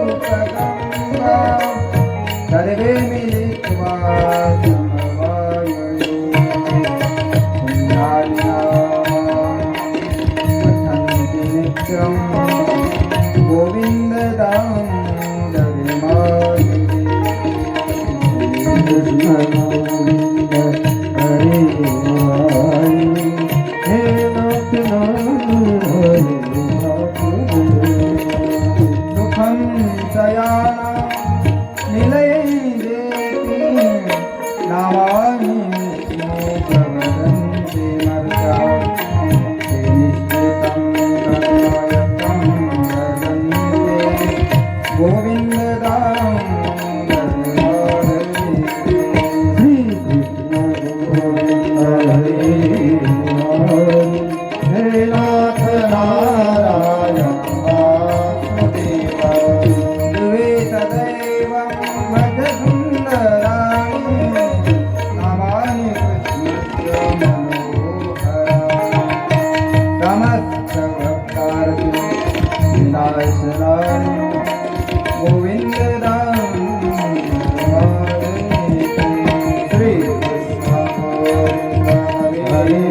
गोपवधूकगङ्गा सर्वे मिलित्वा समवाययो पुण्यार्चना पठन्ति नित्यं गोविन्द दामोदर माधवे कृष्ण गोविन्द हरे हे नाथ सुखं शयाना निलये देवी नामानि प्रवदन्ति मर्त्या ते निश्चितं तन्मयतं वदन्ति गोविन्द दामोदर माधवे श्रीकृष्ण गोविन्द हरे हे नाथ नारायण वासुदेवा सदैव भज सुन्दराणि नामानि कृष्णस्य मनोहरा समस्त भक्तार्ति विनाशनानि गोविन्द दामोदर श्री कृष्ण गोविन्द हरे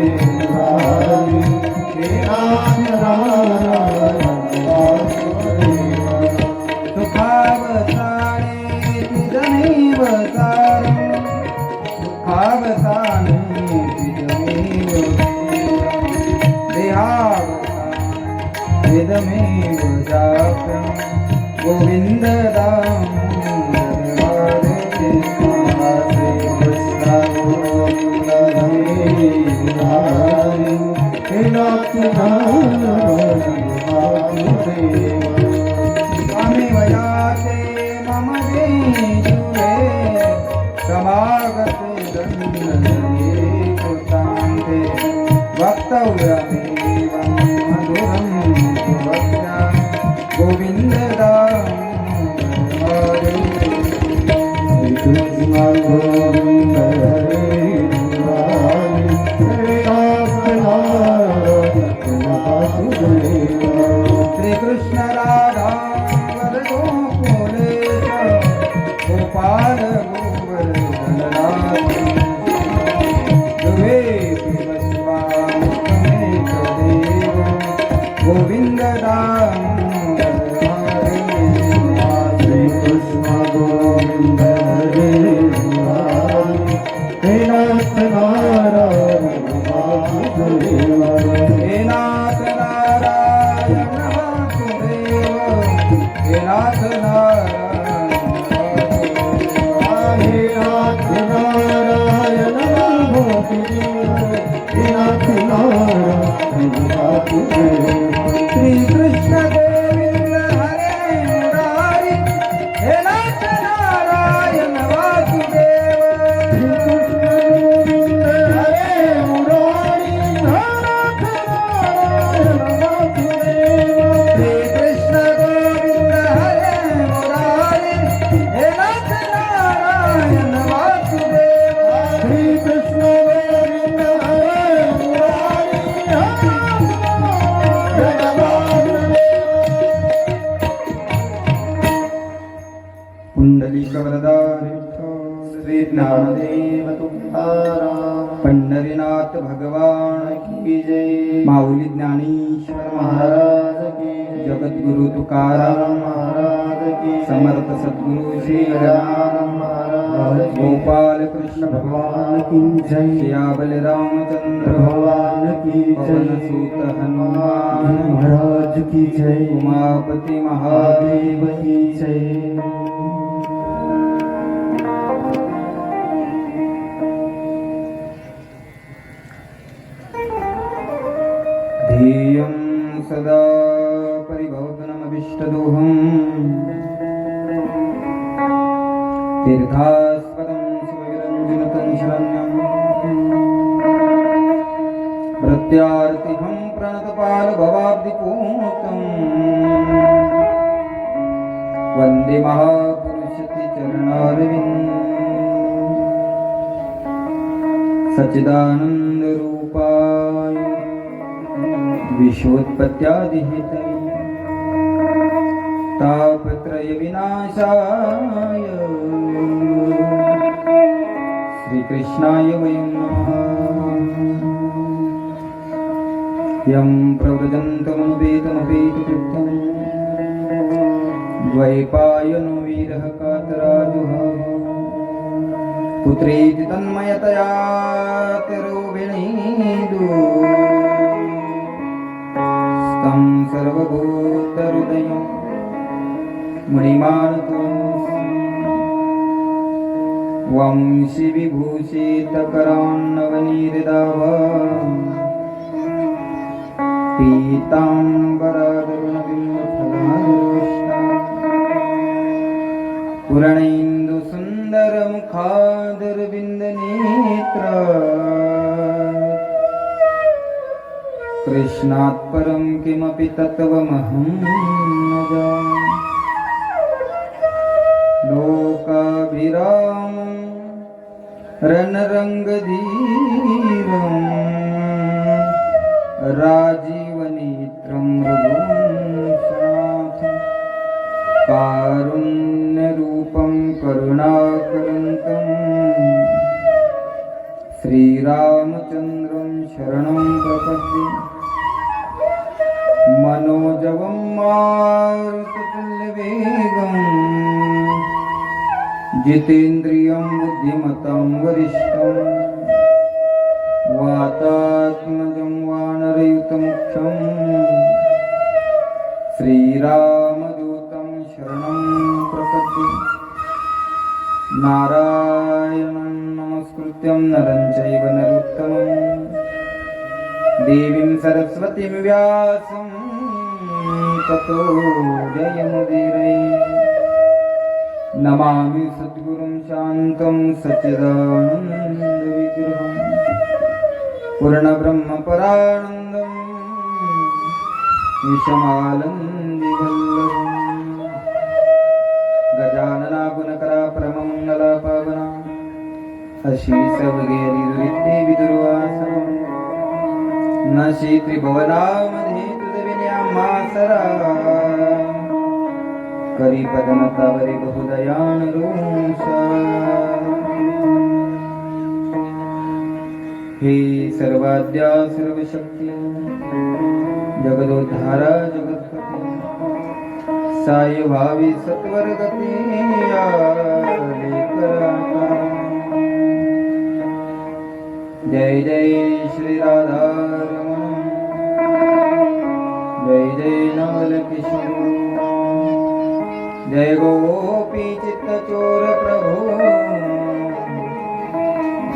हे नाथ नारायण वासुदेवा सुखावसाने तिजमेव सारं सुखावसाने तिजमेव देहावसाने तिजमेव जातं गोविन्द दामोदर माधवे श्री कृष्ण गोविन्द हरे हे नाथ नारायण वासुदेवा स्वामी वयाते मम देशुरे समागते दण्डये कृतान्ते वक्तव्यमेवं मधुरं सुवक्ता गोविन्द दामोदर कृष्ण गोविन्द हरे श्री कृष्ण राधा गोकुलेश गोपाल गोवर्धननाथ द्वेपि वस्वामुखमेकदेव गोविन्द दामोदर श्री कृष्ण गोविन्द हरे हे नाथ नारायण वासुदेवा हे नाथ नारायण वासुदेवा हे नाथ नारायण हे नाथ नारायण वासुदेवा हे नाथ नारायण वासुदेवा श्री कृष्ण गोविन्द हरे मुरारी हे नाथ नारायण वासुदेवा श्री कृष्ण गोविन्द हरे मुरारी हे नाथ नारायण वासुदेवा श्री कृष्ण गोविन्द हरे मुरारी हे नाथ नारायण वासुदेवा श्री कृष्ण गोविन्द हरे मुरारी हे नाथ नारायण पुंडलिकवरदार श्री ज्ञानदेव तुकाराम पंढरीनाथ भगवान की जय माऊली ज्ञानेश्वर महाराज की जगद्गुरु तुकाराम महाराज की समर्थ सद्गुरु श्री गजानन महाराज गोपाल कृष्ण भगवान की जय सियावल रामचंद्र भगवान की जय सूत हनुमान महाराज की जय उमापति महादेव की जय ध्येयं सदा परिभवनमभिष्टदोहम् तीर्थास्पदं सुविरञ्जनतं शरण्यं प्रत्यार्तिहं प्रणतपालभवाब्धिपूतं वन्दे महापुरुषति चरणारविन्दं सच्चिदानन्दरूपाय विश्वोत्पत्त्यादिहेतवे तापत्रय विनाशाय श्रीकृष्णाय वयं नमः। यं प्रव्रजन्तमनुपेतमपेतकृत्यं द्वैपायनो वीरः कातराजुहाव पुत्रेति तन्मयतया तिरुविनीदु स्तं सर्वभूतहृदयं मुनिमानतोऽस्मि वंशि विभूषितकरान्नवनीहृदाव पीताम्बरादरुणबिम्बफलादरोष्टा पूर्णेन्दुसुन्दरमुखादरविन्दनेत्र कृष्णात् परं किमपि तत्त्वमहं न जाने। लोकाभिरामं रणरङ्गधीरं राजीवनेत्रं रघुवंशनाथं कारुण्यरूपं करुणाकरन्तं श्रीरामचन्द्रं शरणं प्रपद्ये। मनोजवं मारुततुल्यवेगं जितेन्द्रियं बुद्धिमतां वरिष्ठं वातात्मजं वानरयुतमुख्यं श्रीरामदूतं शरणं प्रपद्ये। नारायणं नमस्कृत्यं नरं चैव नरोत्तमं देवीं सरस्वतीं व्यासं ततो जयमुदीरये। नमामि सद्गुरुं शान्तं सच्चिदानन्दविग्रहं पूर्णब्रह्मपरानन्दं विषमानन्दिवल्लभं गजाननागुणकराप्रमङ्गलापावना अशीसवगेरिदुरित्ते नशी त्रिभुवनामध्ये तुदविन्यामासरा करीपदनतावरी बहुदयानरूषा। हे सर्वाद्या सर्वशक्ती जगदोद्धारा जगत्पती साई भावी सत्वरगती जय जय श्री राधा रमण जय जय नवल किशोर जय गोपी चित्तचोर प्रभु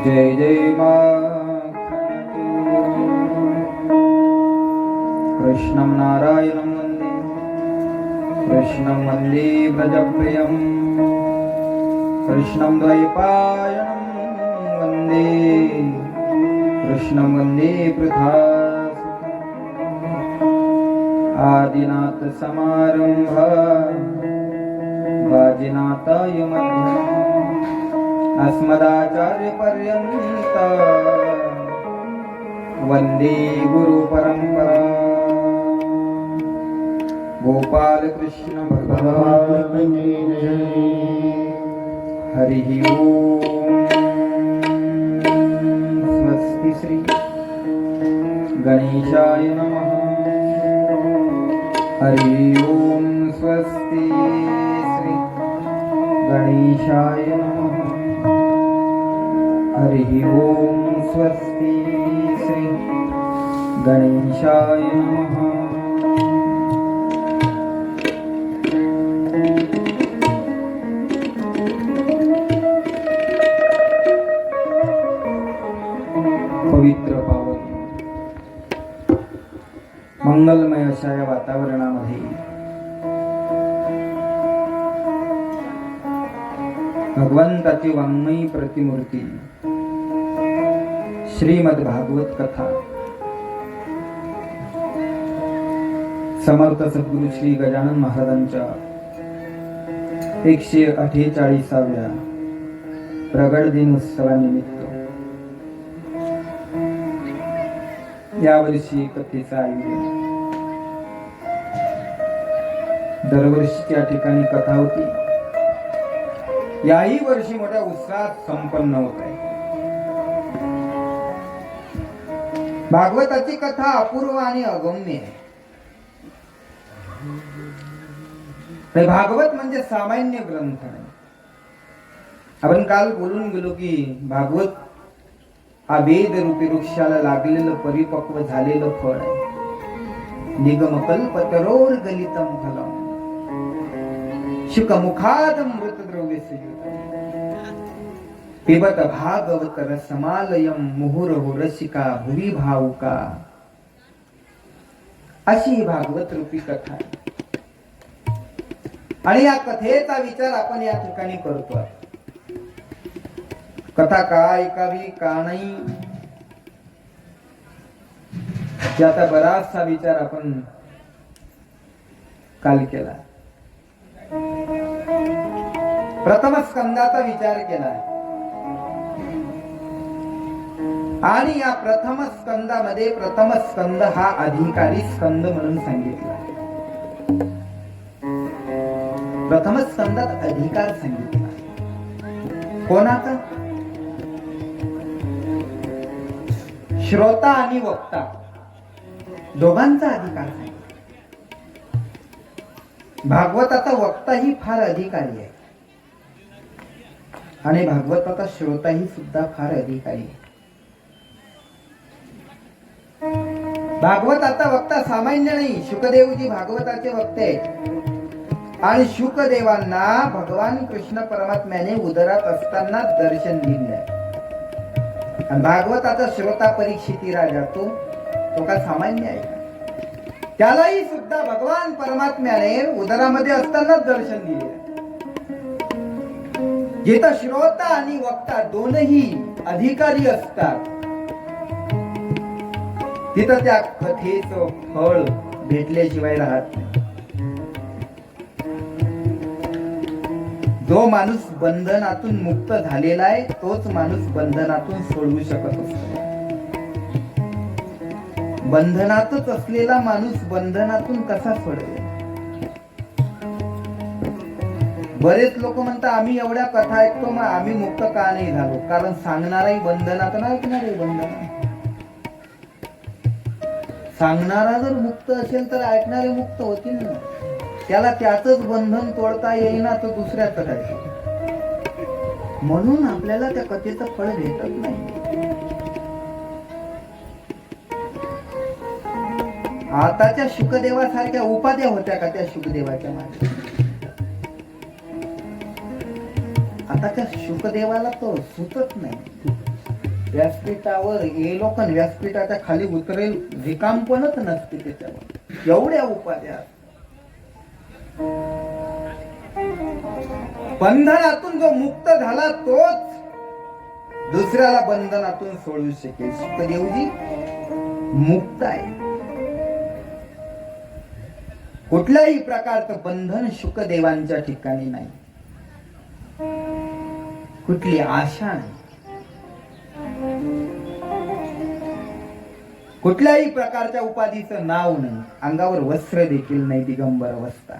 जय जय कृष्णं नारायणं वन्दे कृष्णं वन्दे व्रजप्रियं कृष्णं द्वैपायनं वन्दे कृष्णं वन्दे पृथासुतम् आदिनाथ समारंभा वाजिनाथाय मध्यमम् अस्मदाचार्यपर्यन्ता वन्दे गुरुपरम्परा। गोपाल कृष्ण भगवान की जय। हरि ओम। स्वस्ति श्री गणेशाय नमः। हरि ओम। स्वस्ति श्री गणेशाय नमः। हरि ओम। स्वस्ति श्री गणेशाय नमः। पवित्र पावन मंगलमय अशा या वातावरणामध्ये भगवंताची वाङ्मयी प्रतिमूर्ती श्रीमद भागवत कथा समर्थ सद्गुरु श्री गजानन महाराजांच्या 148व्या प्रगट दिन उत्सवानिमित्त यावर्षी कथेचं आयोजन दरवर्षी या ठिकाणी कथा होती. याही वर्षी मोठ्या उत्साहात संपन्न होत आहे. भागवताची कथा अपूर्व आणि अगम्य आहे. भागवत म्हणजे सामान्य ग्रंथ नाही. आपण काल बोलून गेलो की भागवत हा वेद रूपी वृक्षाला लागलेलं परिपक्व झालेलं फळ आहे. निगमकल्पतरोर गलितम फलम शुकमुखादमृत द्रव्य पिबत भागवत रसमालयम मुहुर्हु रसिका भुवी भावुका. अशी ही भागवत रूपी कथा आहे. आणि या कथेचा विचार आपण या ठिकाणी करतो. कथा का ऐकावी का नाही याचा बराचसा विचार आपण काल केला. प्रथम स्कंदाचा विचार केला आणि या प्रथम स्कंदामध्ये प्रथम स्कंद हा अधिकारी स्कंद म्हणून सांगितला. प्रथम स्कंदात अधिकार सांगितला. कोणाचा? श्रोता आणि वक्ता दोघांचा अधिकार सांगितला. भागवताचा वक्ताही फार अधिकारी आहे आणि भागवताचा श्रोताही सुद्धा फार अधिकारी आहे. भागवताचा वक्ता सामान्य नाही. शुकदेवजी भागवताचे वक्ते आहेत आणि शुकदेवांना भगवान कृष्ण परमात्म्याने उदरात असताना दर्शन दिले. आणि भागवताचा श्रोता परीक्षिती राजा तो का सामान्य आहे? त्यालाही सुद्धा भगवान परमात्म्याने उदरामध्ये असतानाच दर्शन दिले. जिथं श्रोता आणि वक्ता दोनही अधिकारी असतात तिथं त्या कथेचं फळ भेटल्याशिवाय राहत नाही. जो माणूस बंधनातून मुक्त झालेला आहे तोच माणूस बंधनातून सोडवू शकत असतो. बंधनातच असलेला माणूस बंधनातून कसा सोडवेल? बरेच लोक म्हणतात आम्ही एवढ्या कथा ऐकतो मग आम्ही मुक्त का नाही झालो? कारण सांगणाराही बंधनात नाही, ऐकणारही बंधनात. सांगणारा जर मुक्त असेल तर ऐकणारे मुक्त होतील ना. त्याला त्याचंच बंधन तोडता येईना तर दुसऱ्याचं काय? म्हणून आपल्याला त्या कथेचं फळ भेटत नाही. आताच्या शुकदेवासारख्या उपाध्या होत्या का त्या शुकदेवाच्या मागे? आताच्या शुकदेवाला तो सुचत नाही. व्यासपीठावर गेलो पण व्यासपीठाच्या खाली उतरेल रिकामपणच नसते त्याच्यावर. एवढ्या उपाध्या. बंधनातून जो मुक्त झाला तोच दुसऱ्याला बंधनातून सोडू शकेल. शुकदेवजी मुक्त आहे. कुठल्याही प्रकारचं बंधन शुकदेवांच्या ठिकाणी नाही. कुठली आशा नाही. कुठल्याही प्रकारच्या उपाधीचं नाव नाही. अंगावर वस्त्र देखील नाही. दिगंबर अवस्था.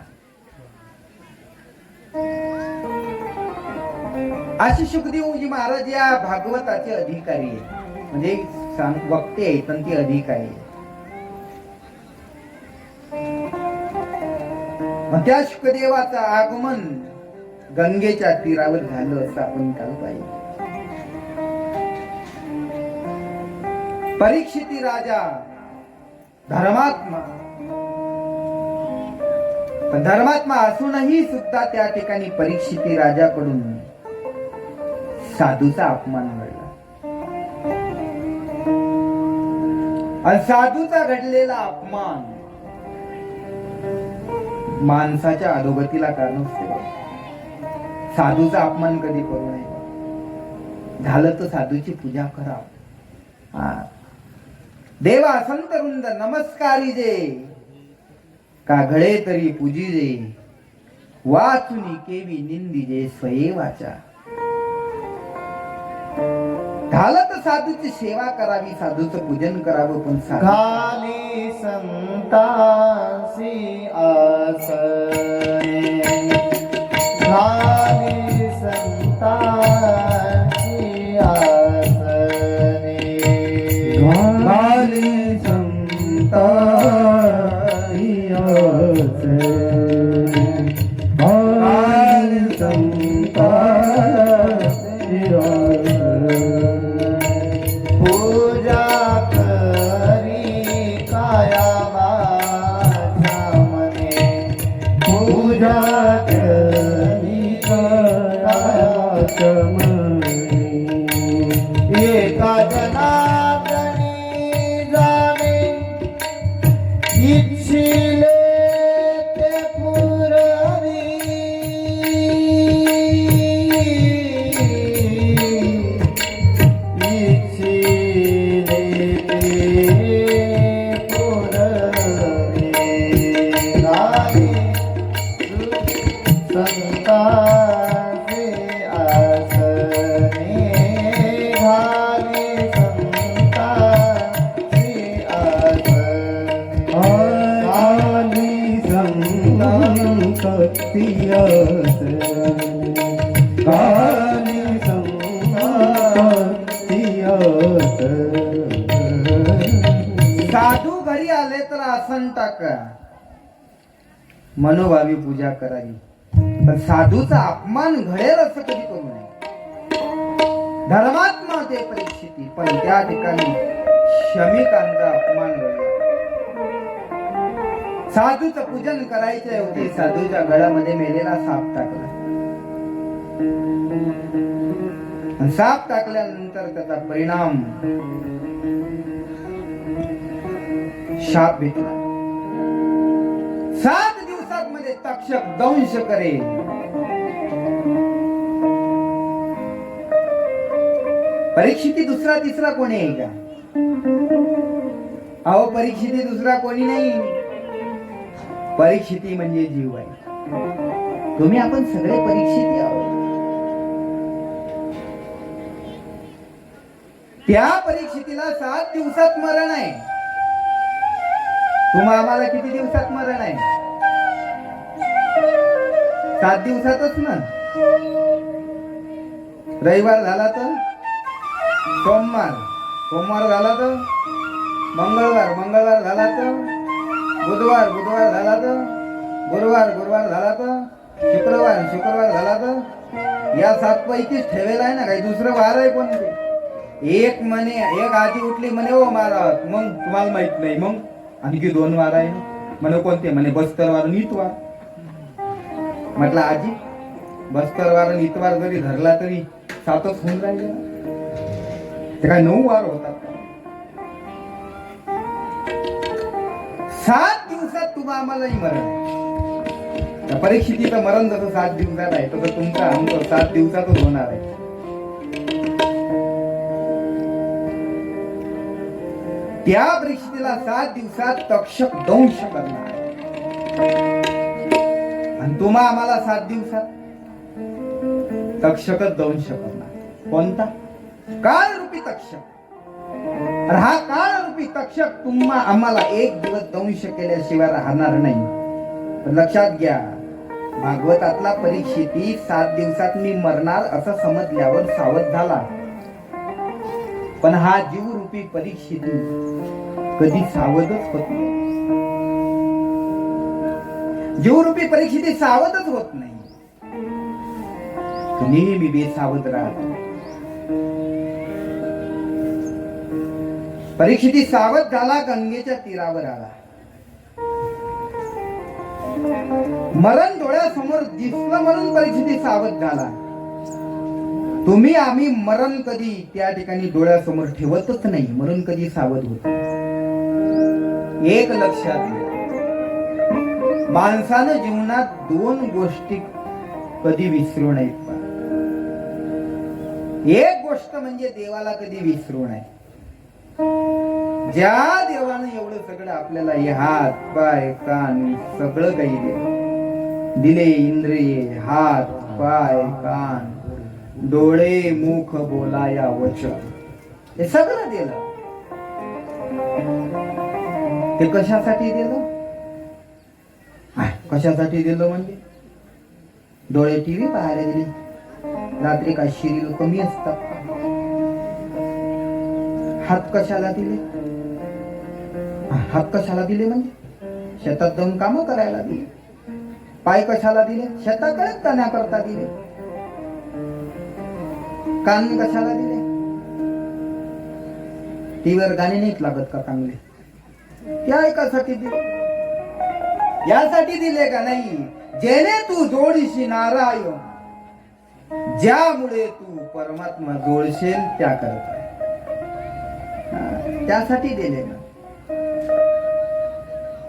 अशी शुकदेवजी महाराज या भागवताचे अधिकारी आहे. म्हणजे वक्ते आहेत पण ते अधिकारी आहे. मग त्या शुकदेवाचं आगमन गंगेच्या तीरावर झालं असं आपण काल पाहिजे. परीक्षिती राजा धर्मात्मा, पण धर्मात्मा असूनही सुद्धा त्या ठिकाणी परीक्षिती राजाकडून साधूचा अपमान घडला. आणि साधूचा घडलेला अपमान माणसाच्या अधोगतीला कारण असते. साधूचा अपमान कधी करू नये. झालं तर साधूची पूजा करा. देवा संत वृंद नमस्कारी जे का घडे तरी पूजिजे वाचुनी केवी निंदिजे स्वये वाचा. झालं तर साधूची सेवा करावी, साधूचं पूजन करावं. पण घाली संतांसी आसने, घाली संतांसी आसने, घाली संतांसी आसने, घाली संतांसी आसने. पूजा करी काया माझ्या मने, पूजा करी काया मने, एका जनार्दनी जाणे इच्छिले ते पुरवी, इच्छिले ते पुरवी. घाली संतांचे आसने, घाली संतांचे आसने, घाली संतांसी आसने, घाली संतांसी आसने. साधू घरी आले तर आसन टाका, मनोभावी पूजा करावी. पण साधूचा अपमान घडेल असं कधी करू नये. धर्मात्मा ते परीक्षिती, पण त्या ठिकाणी शमिकांचा अपमान घडला. साधूचं पूजन करायचे होते, साधूच्या गळ्यामध्ये मेलेला साप टाकला. आणि साप टाकल्यानंतर त्याचा परिणाम शाप भेटला. 7 दिवसात मध्ये तक्षक दंश करेल. परीक्षिती दुसरा तिसरा कोणी आहे का? अहो, परीक्षिती दुसरा कोणी नाही. परीक्षिती म्हणजे जीव आहे. तुम्ही आपण सगळे परीक्षिती आहोत. त्या परीक्षितीला 7 दिवसात मरण आहे. तुम्हा आम्हाला किती दिवसात मरण आहे? 7 दिवसातच ना. रविवार झाला तर सोमवार, सोमवार झाला तर मंगळवार, मंगळवार झाला तर बुधवार, बुधवार झाला तर गुरुवार, गुरुवार झाला तर शुक्रवार, शुक्रवार झाला तर या 7 पैकीच ठेवेल आहे ना. काही दुसरं वार आहे कोणते? एक म्हणे, एक आधी उठली म्हणे ओ महाराज, मग तुम्हाला माहित नाही, मग आणखी 2 वार आहे म्हणे. कोणते? म्हणे बस्तर वार, इतवार. म्हटलं आजी, बस्तर वार आणि इतवार जरी धरला तरी 7च होऊन राहिले ना. ते काय 9 वार होतात? 7 दिवसात तुम्हा आम्हालाही मरण. परीक्षितीचं मरण जसं 7 दिवसात आहे, तसं तुमचं आमचं 7 दिवसातच होणार आहे. त्या परीक्षितीला 7 दिवसात तक्षक दंश करणार. आणि तुम्हा आम्हाला 7 दिवसात तक्षकच दंश करणार. कोणता? काळ रूपी तक्षक. आणि हा काळ रूपी तक्षक तुम्हा आम्हाला 1 दिवस दंश केल्याशिवाय राहणार नाही. पण लक्षात घ्या, भागवतातला परीक्षिती 7 दिवसात मी मरणार असं समजल्यावर सावध झाला. पण हा जीवरूपी परीक्षिती कधी सावधच होत नाही. जीवरूपी परीक्षिती सावधच होत नाही. नेहमी बेसावध राहतो. परीक्षिती सावध झाला, गंगेच्या तीरावर आला. मरण डोळ्यासमोर दिसलं म्हणून परीक्षिती सावध झाला. तुम्ही आम्ही मरण कधी त्या ठिकाणी डोळ्यासमोर ठेवतच नाही, म्हणून कधी सावध होत. एक लक्षात घ्या, माणसानं जीवनात 2 गोष्टी कधी विसरू नयेत. एक गोष्ट म्हणजे देवाला कधी विसरू नये. ज्या देवानं एवढं सगळं आपल्याला हे हात, पाय, कान सगळं काही दिले, इंद्रिये, हात, पाय, कान, डोळे, मुख, बोलाया वचन, हे सगळं दिलं. ते कशासाठी दिलं? कशासाठी दिलं म्हणजे डोळे टीव्ही पाहायला दिले. रात्री काय शिरील कमी असतात का? हात कशाला दिले? हात कशाला दिले म्हणजे शेतात जाऊन कामं करायला दिले. पाय कशाला दिले? शेताकडे जाण्याकरता दिले. कान कशाला दिले? टीव्हीवर गाणे नाहीत लागत का चांगले? त्या ऐकासाठी दिले. यासाठी दिले का नाही? जेणे तू जोडीशी नारायण, ज्यामुळे तू परमात्मा जोडशील त्याकरता. त्यासाठी दिले ना.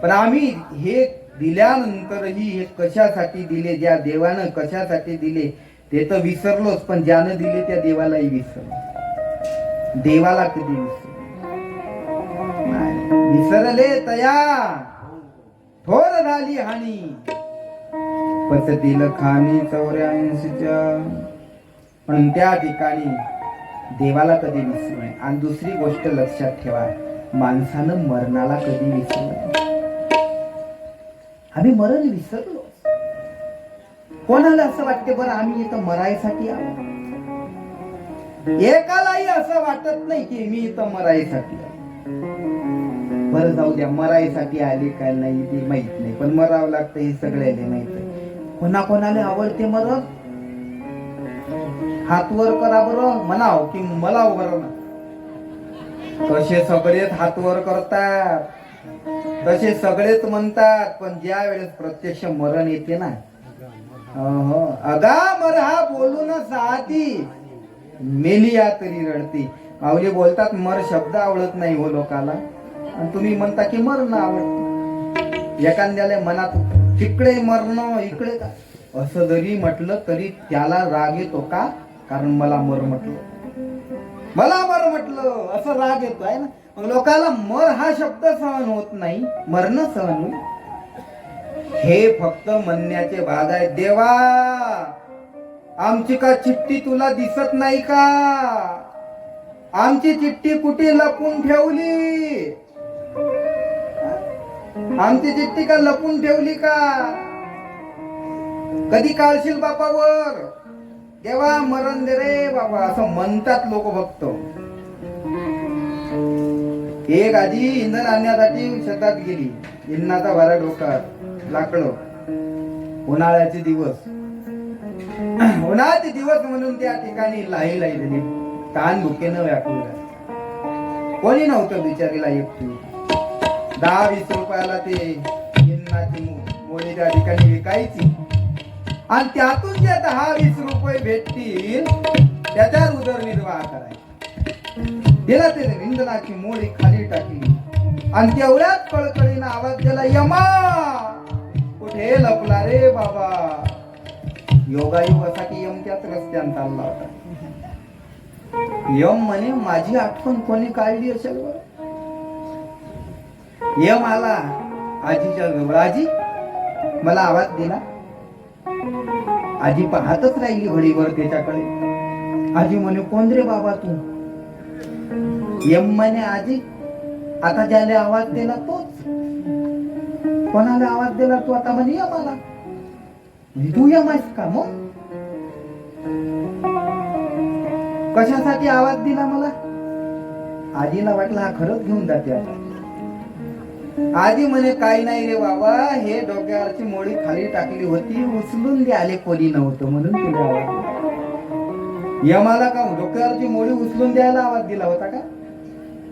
पण आम्ही हे दिल्यानंतरही हे कशासाठी दिले, ज्या देवानं कशासाठी दिले ते तर विसरलोच, पण ज्यानं दिले त्या देवालाही विसरलो. देवाला कधी विसरले तया थोर झाली हानी, पचतील खाणी 84च्या. पण त्या ठिकाणी देवाला कधी विसरू नये. आणि दुसरी गोष्ट लक्षात ठेवा, माणसानं मरणाला कधी विसरू नये. आम्ही मरण विसरलो. कोणाला असं वाटते बरं आम्ही इथं मरायसाठी आलो? एकालाही असं वाटत नाही की मी इथं मरायसाठी आलो. बरं जाऊ द्या, मरायसाठी आले काय नाही ते माहित नाही, पण मरावं लागतं हे सगळ्याला माहित आहे. कोणाकोणाला आवडते मरण? हात वर करा बरं, म्हणाव की मला बरं ना. तसे सगळेच हात वर करतात, तसे सगळेच म्हणतात, पण ज्या वेळेस प्रत्यक्ष मरण येते ना, अगा मर हा बोलून साथी मेलिया तरी रडते. माऊली बोलतात मर शब्द आवडत नाही हो लोकाला, आणि तुम्ही म्हणता की मरण आवडत. एखाद्याला मनात तिकडे मरण इकडे का असं जरी म्हटलं तरी त्याला राग येतो का? कारण मला मर म्हटलं, मला मर म्हटलं असं राग येतो आहे ना. मग लोकाला मर हा शब्द सहन होत नाही, मरण सहन होईल. हे फक्त म्हणण्याचे भाग आहे. देवा आमची का चिठ्ठी तुला दिसत नाही का? आमची चिठ्ठी कुठे लपून ठेवली? आमची चिठ्ठी का लपून ठेवली का? कधी काढशील बापावर? देवा मरण दे रे बाबा, असं म्हणतात लोक भक्त. एक आधी इंधन आणण्यासाठी शेतात गेली, इंधनाचा भारा डोक्यात, लाकडं, उन्हाळ्याचे दिवस, उन्हाळ्याचे दिवस म्हणून त्या ठिकाणी लाई दिली. कान भुकेनं व्याकुळ. कोणी नव्हतं बिचारीला. एकटी 10-20 रुपयाला ते इंधनाची मोडी त्या ठिकाणी विकायची, आणि त्यातून जे 10-20 रुपये भेटतील त्याच्यावर उदरनिर्वाह करायचा. दिला ते इंधनाची मोडी खाली टाकली, आणि तेवढ्याच कळकळीनं आवाज दिला, यमा कुठे लपला रे बाबा? योगायोग असा की यम त्याच रस्त्यानं चालला होता. यम म्हणे माझी आठवण कोणी काढली असेल बरं? यम आला आजीच्या जवळ. आजी मला आवाज दिला. आजी पाहतच राहिली घडीवर त्याच्याकडे. आजी म्हणे कोण रे बाबा तू? यम म्हणे आजी आता ज्याला आवाज दिला तोच. कोणाला आवाज दिला तू? आता म्हणे यमाला. तू यम आहेस का? मग कशासाठी आवाज दिला मला? आजीला वाटलं हा खरंच घेऊन जाते आता. आजी म्हणे काही नाही रे बाबा, हे डोक्यावरची मोडी खाली टाकली होती, उचलून दे आले कोणी नव्हतं म्हणून तुला आवाज दिला. यमाला का डोक्यावरची मोडी उचलून द्यायला आवाज दिला होता का?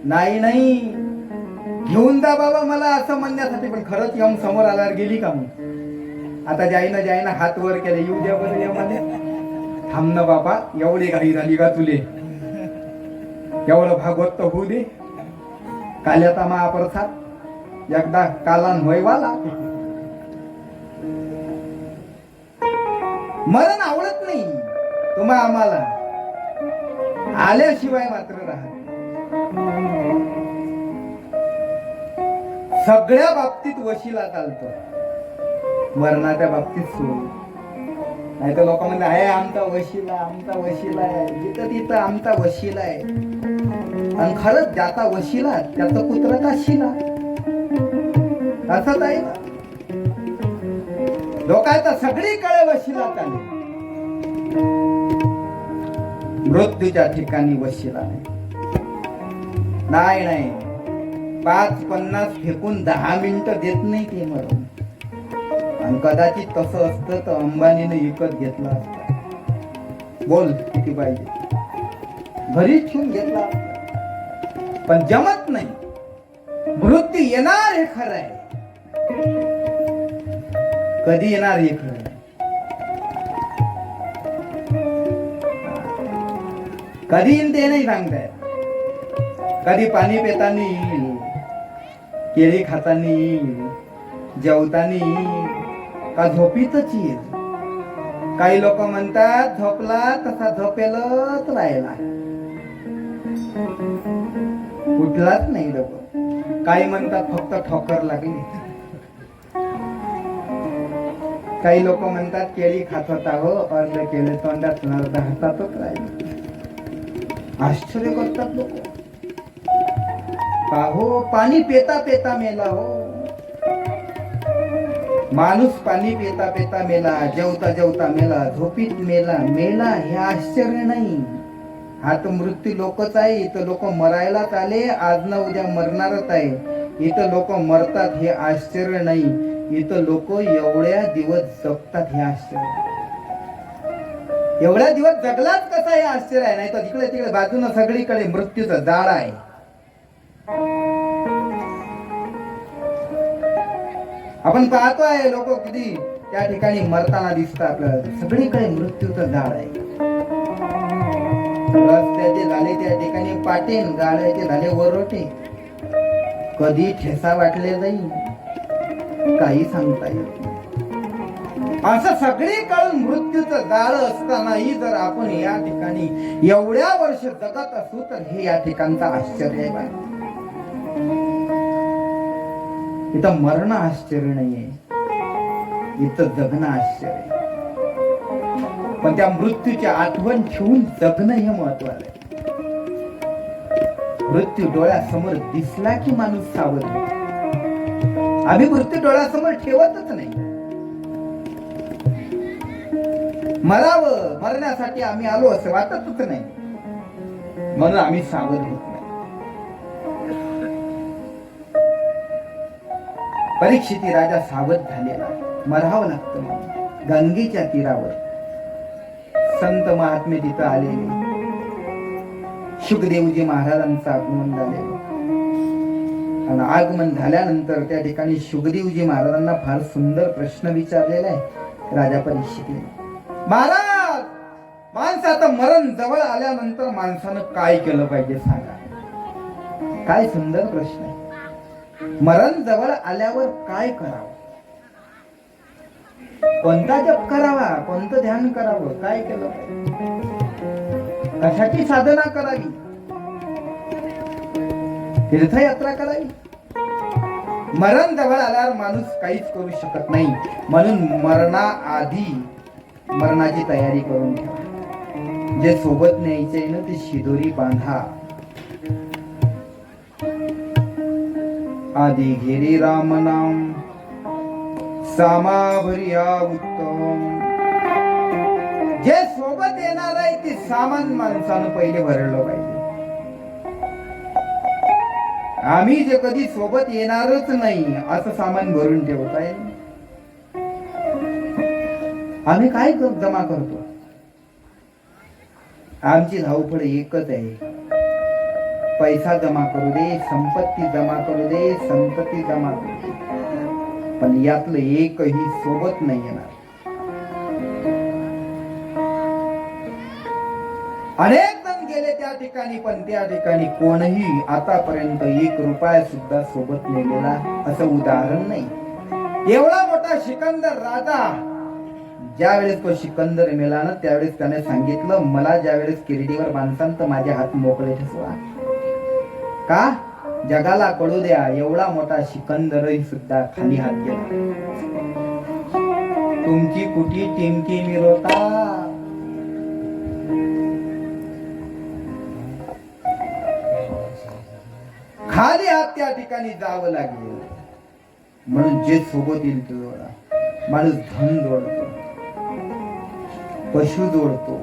नाही घेऊन जा बाबा मला असं म्हणण्यासाठी. पण खरंच यम समोर आल्यावर गेली का? मग आता जाईना हात वर केले, येऊ द्या बरं यमाने. थांब ना बाबा, एवढी घाई झाली का तुले? एवढं भागवत तर होऊ दे. काल्याचा महाप्रसाद एकदा कालान होयवाला. मरण आवडत नाही तुम्हा आम्हाला, आल्याशिवाय मात्र राहत. सगळ्या बाबतीत वशिला चालतो, मरणाच्या बाबतीत सोडून. नाही तर लोक म्हणतात आहे आमचा वशिला आहे, जिथं तिथं आमचा वशिला आहे. आणि खरंच ज्याचा वशिला त्याचं कुत्र का शिला, असंच आहे ना. लोकांचा सगळीकडे वशिला चालेल, मृत्यूच्या ठिकाणी वशिला नाही. नाही 5-50 फेकून 10 मिनिटं देत नाही ते मरून. आणि कदाचित तसं असतं तर अंबानीने विकत घेतला असता. बोल किती पाहिजे, घरीच ठेवून घेतला असता. पण जमत नाही. मृत्यू येणार हे खरं आहे, कधी येणार हे खरं आहे. कधी येईल ते नाही सांगताय. कधी पाणी पिताना येईल, केळी खाताना येईल, जेवताना येईल, का झोपीतच येईल. काही लोक म्हणतात झोपला तसा झोपेलच राहिला, उठलाच नाही लोक. काही म्हणतात फक्त ठोकर लागली. काही लोक म्हणतात केळी खात होता हो, अर्ध केळे तोंडात अर्ध हातातच राहिले. आश्चर्य करतात लोक. पाहो पाणी पेता पेता मेला हो. माणूस पाणी पेता पेता मेला, जेवता जेवता मेला, झोपीत मेला. मेला हे आश्चर्य नाही, हा तर मृत्यू लोकच आहे. इथं लोक मरायलाच आले, आज ना उद्या मरणारच आहे. इथं लोक मरतात हे आश्चर्य नाही, इथं लोक एवढ्या दिवस जगतात हे आश्चर्य. एवढ्या दिवस जगलाच कसा हे आश्चर्य आहे. नाही तर तिकडे तिकडे बाजूनं सगळीकडे मृत्यूचं जाळ आहे. आपण पाहतोय लोक किती त्या ठिकाणी मरताना दिसतात आपल्याला. सगळीकडे मृत्यूचं झाड आहे. रस्त्याचे झाले त्या ठिकाणी पाटेन, गाड्याचे झाले वरोटे. कधी ठेसा वाटले जाईल काही सांगता येत नाही. असं सगळीकडे मृत्यूचं जाळ असतानाही जर आपण या ठिकाणी एवढ्या वर्ष जगत असू तर हे या ठिकाणचं आश्चर्य आहे. इथं मरण आश्चर्य नाहीये, इथं जगणं आश्चर्य आहे. पण त्या मृत्यूची आठवण ठेवून जगणं हे महत्वाचं आहे. मृत्यू डोळ्यासमोर दिसला की माणूस सावध. आम्ही मृत्यू डोळ्यासमोर ठेवतच नाही. मरावं, मरण्यासाठी आम्ही आलो असं वाटतच नाही, म्हणून आम्ही सावध होत नाही. परीक्षिती राजा सावध झालेला, मरावं लागतं म्हणून. गंगेच्या तीरावर संत महात्मे तिथं आलेले, शुकदेवजी महाराजांचं आगमन झालेलं. आणि आगमन झाल्यानंतर त्या ठिकाणी शुकदेवजी महाराजांना फार सुंदर प्रश्न विचारलेला आहे राजा परीक्षितीने. महाराज, माणसाचं मरण जवळ आल्यानंतर माणसानं काय केलं पाहिजे सांगा. काय सुंदर प्रश्न आहे. मरण जवळ आल्यावर काय करावं, कोणता जप करावा, कोणतं ध्यान करावं, काय केलं पाहिजे, कशाची साधना करावी, तीर्थयात्रा करावी. मरण जवळ आल्यावर माणूस काहीच करू शकत नाही, म्हणून मरणाआधी मरणाची तयारी करून ठेवा. जे सोबत न्यायचे ना ते शिदोरी बांधा. आधी घेरी राम नाम, सामा भरिया उत्तम. जे सोबत येणार आहे ते सामान माणसानं पहिले भरलं पाहिजे. आम्ही जे कधी सोबत येणारच नाही असं सामान भरून ठेवताय. आम्ही काय जमा करतो. आमची धावपळ एकच आहे, पैसा जमा करू दे, संपत्ती जमा करू दे, संपत्ती जमा करू दे. पण यातलं एकही सोबत नाही येणार. अनेक जण गेले त्या ठिकाणी, पण त्या ठिकाणी कोणही आतापर्यंत 1 रुपया सुद्धा सोबत नेलेला असं उदाहरण नाही. एवढा मोठा सिकंदर राजा, ज्या वेळेस तो सिकंदर मेला ना त्यावेळेस त्याने सांगितलं, मला ज्या वेळेस किरीटीवर बांधसान तर माझे हात मोकळे ठेवा. का? जगाला कळू द्या एवढा मोठा सिकंदरही सुद्धा खाली हात गेला. तुमची कुठी टिमकी मिरवता. खाली हात त्या ठिकाणी जावं लागेल. म्हणून जे सोबत येईल तो जोडा. माणूस धन जोडतो, पशु जोडतो,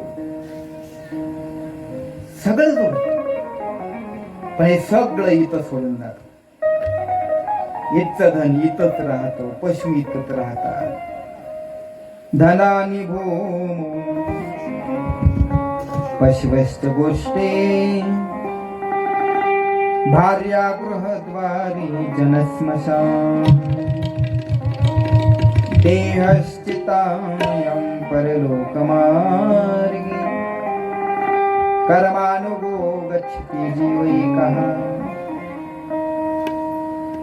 सगळं जोडतो, पण हे सगळं इथं सोडून जात. इथचं धन इथंच राहतो, पशु इथंच राहतात. धनानी भूमो पशवश्च गोष्टी भार्या गृहद्वारी जनस्मशान देहश्चितायं परलोकमार्गे कर्मानुगो गच्छति जीवैकः.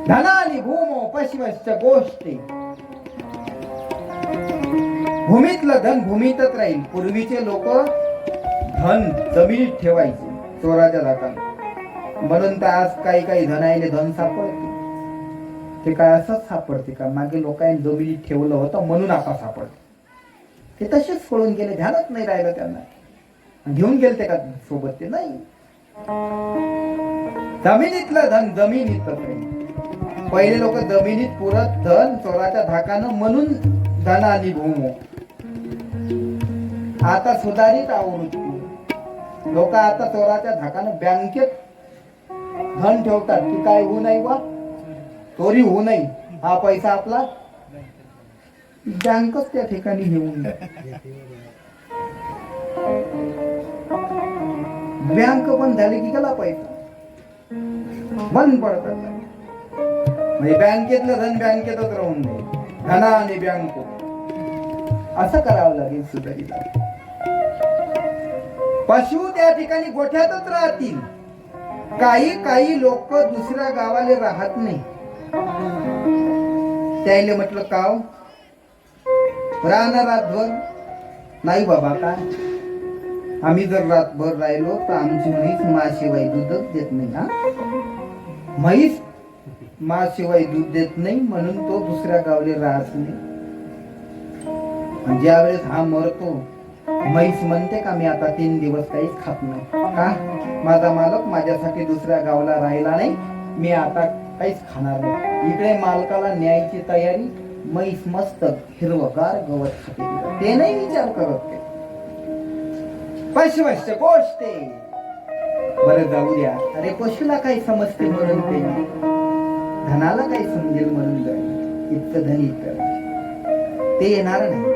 धनानि भूमो पशवश्च गोष्टी. भूमीतलं धन भूमीतच राहील. पूर्वीचे लोक धन जमिनीत ठेवायचे चोराच्या धाकाने. म्हणून तर आज काही धनायले धन सापडते. ते काय असंच सापडते का? मागे लोकांनी जमिनीत ठेवलं होतं म्हणून आता सापडते. ते तसेच सोडून गेले, ध्यानच नाही राहिलं त्यांना. घेऊन गेलते का सोबत? ते नाही. जमिनीतलं धन जमिनीतच राहील. पहिले लोक जमिनीत पुरत धन चोराच्या धाकानं म्हणून धनानी भूमो. आता सुधारित आवृत्ती. लोक आता चोराच्या धाकानं बँकेत धन ठेवतात की काय होऊ नये बा, चोरी होऊ नये. हा पैसा आपला बँकच त्या ठिकाणी घेऊन बँक बंद झाली की गेला पैसा, बंद पडतात. म्हणजे बँकेतलं धन बँकेतच राहून नये. धना आणि बँक असं करावं लागेल सुधारित. पशु त्या ठिकाणी गोठ्यातच राहतील. काही लोक दुसऱ्या गावाला राहत नाही. त्याला म्हटलं काव राहणार रातभर? नाही बाबा, काय आम्ही जर रातभर राहिलो तर आमची म्हैस माशिवाय दूधच देत नाही. हा, म्हैस माशिवाय दूध देत नाही म्हणून तो दुसऱ्या गावले राहत नाही. ज्या वेळेस हा मरतो म्हैस म्हणते का मी आता 3 दिवस काहीच खात नाही. का? माझा मालक माझ्यासाठी दुसऱ्या गावाला राहिला नाही, मी आता काहीच खाणार नाही. इकडे मालकाला न्यायची तयारी. म्हैस मस्त हिरवगार गवत खाते. ते नाही विचार करत. ते पशुवश्च गोष्टी. बरं जाऊ द्या. अरे पशुला काही समजते म्हणून ते, धनाला काही समजेल म्हणून इतकं धन इतकं ते येणार नाही.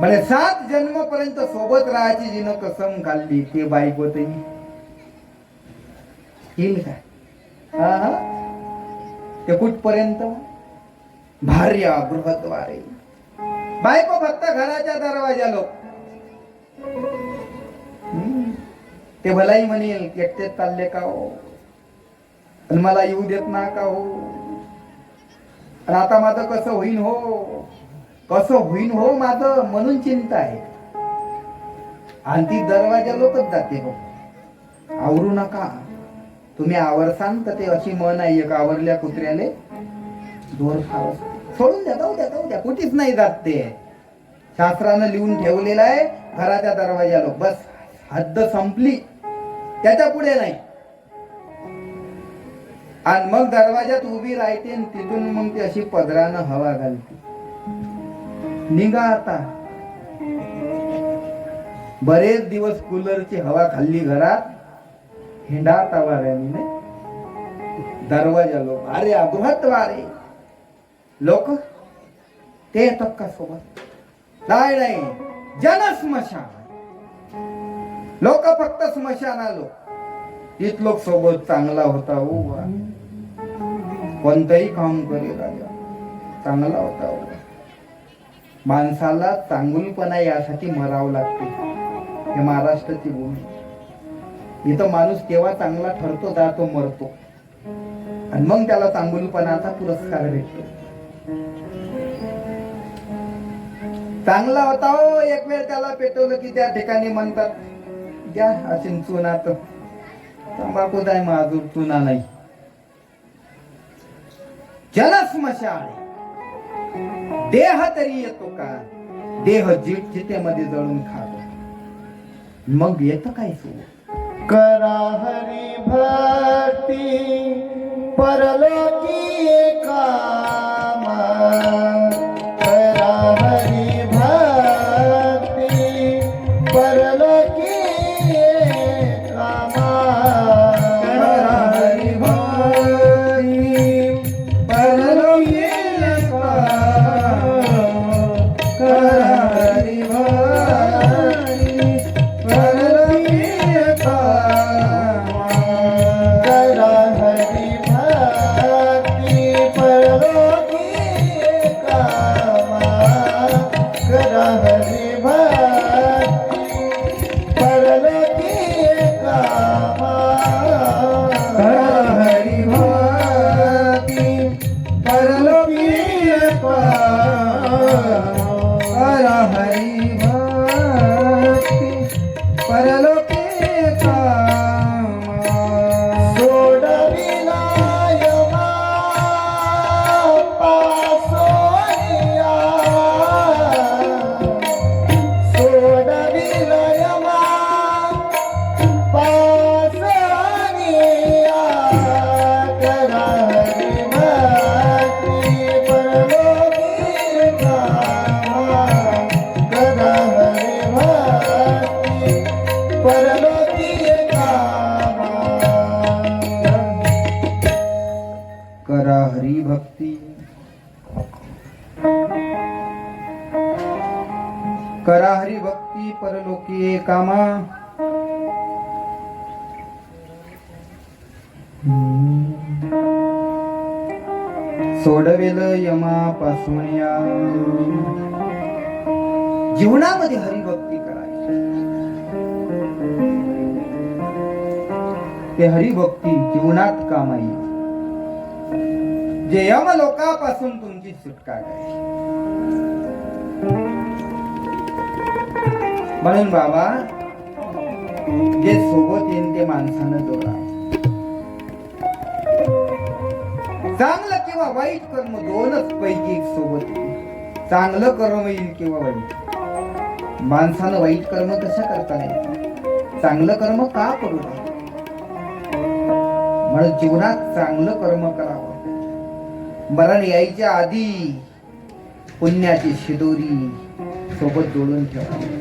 म्हणजे 7 जन्म पर्यंत सोबत राहायची जिनं कसम खाल्ली ते बायको येईल काय? हा, ते कुठपर्यंत? भार्या गृहद्वारे. बायको फक्त घराच्या दरवाजा लोक. ते भलाई म्हणेल एकटेच चालले का हो, आणि मला येऊ देत ना का हो, आणि आता माझं कसं होईन हो, कसं होईन हो माझं, म्हणून चिंता आहे. आणि ती दरवाजा लोकच जाते हो. आवरू नका. तुम्ही आवरसान तर ते अशी म्हण आहे का, आवरल्या कुत्र्याले दोर खाव. सोडून द्या, जाऊ द्या. कुठेच नाही जात. ते शास्त्रानं लिहून ठेवलेलं आहे घराच्या दरवाजा लोक. बस हद्द संपली, त्याच्या पुढे नाही. आणि मग दरवाजात उभी राहते आणि तिथून मग ती अशी पदरानं हवा घालते. निघा आता. बरेच दिवस कूलरची हवा खाल्ली घरात, हिंडा तवाऱ्याने दरवाजा लोक. अरे गृहद्वारे लोक ते येतात का सोबत? नाही. जनस्मशान. लोक फक्त स्मशान आलो. तीच लोक सोबत चांगला होता हो, कोणतंही काम करे राजा चांगला होता हो. माणसाला चांगुलपणा यासाठी मरावं लागते. हे महाराष्ट्राची भूमी. इथं माणूस केव्हा चांगला ठरतो, जातो, मरतो, आणि मग त्याला चांगुलपणाचा पुरस्कार भेटतो. चांगला होता हो, एक वेळ त्याला पेटवलं की त्या ठिकाणी म्हणतात द्या अशी चुना, तर तंबाखू जाय माजूर, चुना नाही. जनस्मशान. देह तरी येतो का? देह चितेमध्ये जळून खातो. मग येतं काय सोबत? करा हरी भक्ती परलोकी काम करा हरी भक्ती परलोकी काम करा हरी भक्ती परलोकी करा हरी भक्ती परलोकी करा हरी भक्ती परलोकी काम करा हरी भक्ती परलोकी काम करा हरी भक्ती परलोकी करा हरी भक्ती परलोकी सोडविला यमा पासोनिया सोडविला यमा पासोनिया करा हरी भक्ती परलोकी काम करा हरी भक्ती परलोकी काम करा हरी भक्ती करा हरी भक्ती परलोकी कामा सोडवेल यमापासून या जीवनामध्ये हरिभक्ती करायची ते हरिभक्ती जीवनात कामा येईल जे यम लोकापासून तुमची सुटका करायची म्हणून बाबा जे सोबत येईल ते माणसानं जोडा चांगलं किंवा वाईट कर्म दोनच पैकी एक सोबत येईल चांगलं कर्म येईल किंवा वाईट माणसानं वाईट कर्म कसं करता नाही चांगलं कर्म का करू नये म्हणून जीवनात चांगलं कर्म करावं मरण यायच्या आधी पुण्याची शिदोरी सोबत जोडून ठेवावी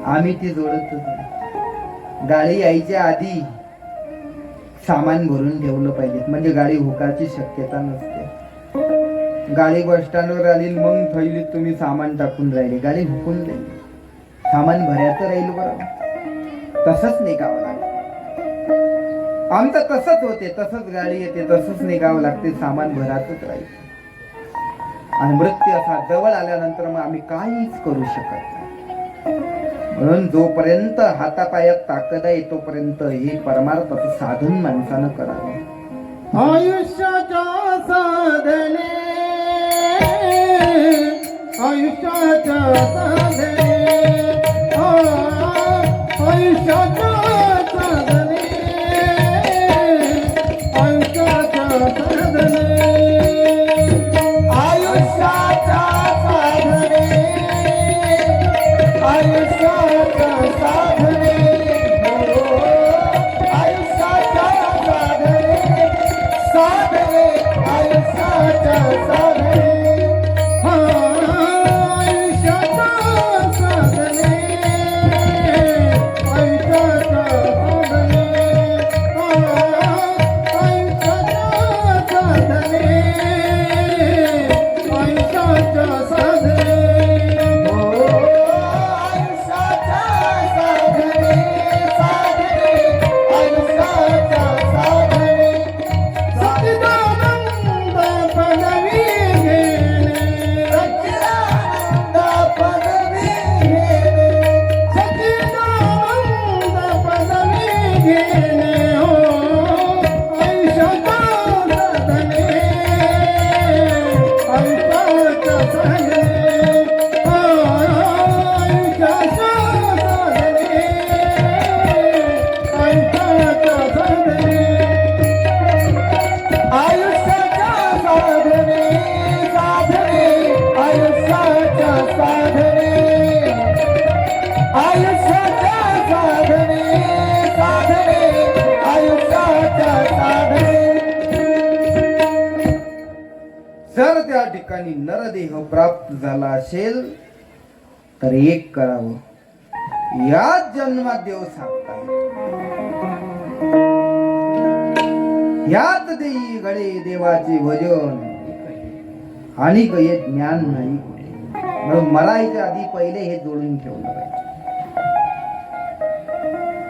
आम्ही ती जोडत होतो गाडी यायच्या आधी सामान भरून ठेवलं पाहिजे म्हणजे गाडी हुकाची शक्यता नसते गाडी बस स्टँडवर आली मग थैलीत तुम्ही सामान टाकून राहिले गाडी हुकून जाईल सामान भरायचं राहील बरं तसंच निघावं लागतं आमचं तसंच होते तसंच गाडी येते तसंच निघावं लागते सामान भरातच राहील आणि मृत्यू असा जवळ आल्यानंतर मग आम्ही काहीच करू शकत नाही म्हणून जोपर्यंत हातापायात ताकद आहे तोपर्यंत हे परमार्थाचं साधन माणसानं करावं आयुष्याच्या साधने आयुष्याच्या साधने आयुष्याच्या साधने आयुष्याच्या साधने आयुष्याच्या साधने आयुष्याच्या साधने आयुष्याच्या साधने साधने आयुष्याच्या साधने आयुष्याच्या साधने आयुष्याच्या साधने आयुष्याच्या साधने आयुष्याच्या साधने साधने त्या ठिकाणी नरदेह प्राप्त झाला असेल तर एक करावं, याच जन्मात देव साधता यात देई गडे देवाचे भजन आणि गये ज्ञान नाही कुठे. म्हणून मरायच्या आधी पहिले हे जोडून ठेवलं पाहिजे.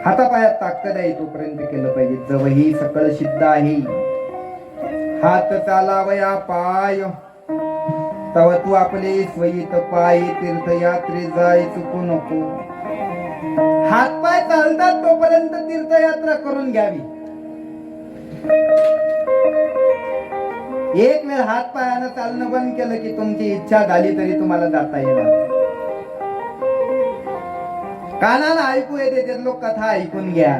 हातापायात ताकद आहे तोपर्यंत केलं पाहिजे. जवही सकळ सिद्ध आहे, हात चालावया पाय, तव तू आपले स्वयित पाय तीर्थयात्रे जाय चुकू नको. हातपाय चालतात तोपर्यंत तीर्थयात्रा करून घ्यावी. एक वेळ हात पायानं चालणं बंद केलं की तुमची इच्छा झाली तरी तुम्हाला जाता येणार. कानानं ऐकू येते ते लोक कथा ऐकून घ्या.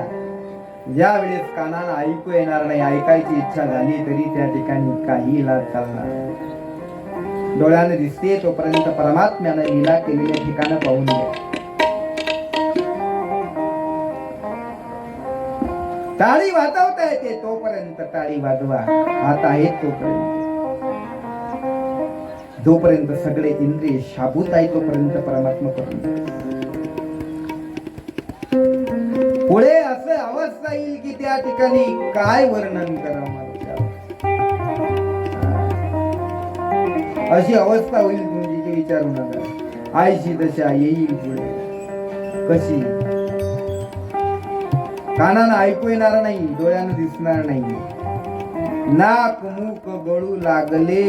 ज्या वेळेस कानानं ऐकू येणार नाही, ऐकायची इच्छा झाली तरी त्या ठिकाणी काही इलाज चालणार. डोळ्याने दिसते तोपर्यंत परमात्म्यानं लीला केलेल्या ठिकाणं पाहून घ्या. टाळी वाजवता येते तोपर्यंत टाळी वाजवा. हात आहे तोपर्यंत, जोपर्यंत सगळे इंद्रिय शाबूत आहे तोपर्यंत परमात्मा करून. पुढे असं अवस्था येईल की त्या ठिकाणी काय वर्णन करावं. अशी अवस्था होईल तुमची की विचारू नका. आईशी दशा येईल पुढे. कशी? कानानं ऐकू येणार नाही, डोळ्यानं दिसणार नाही, नाक मुख गळू लागले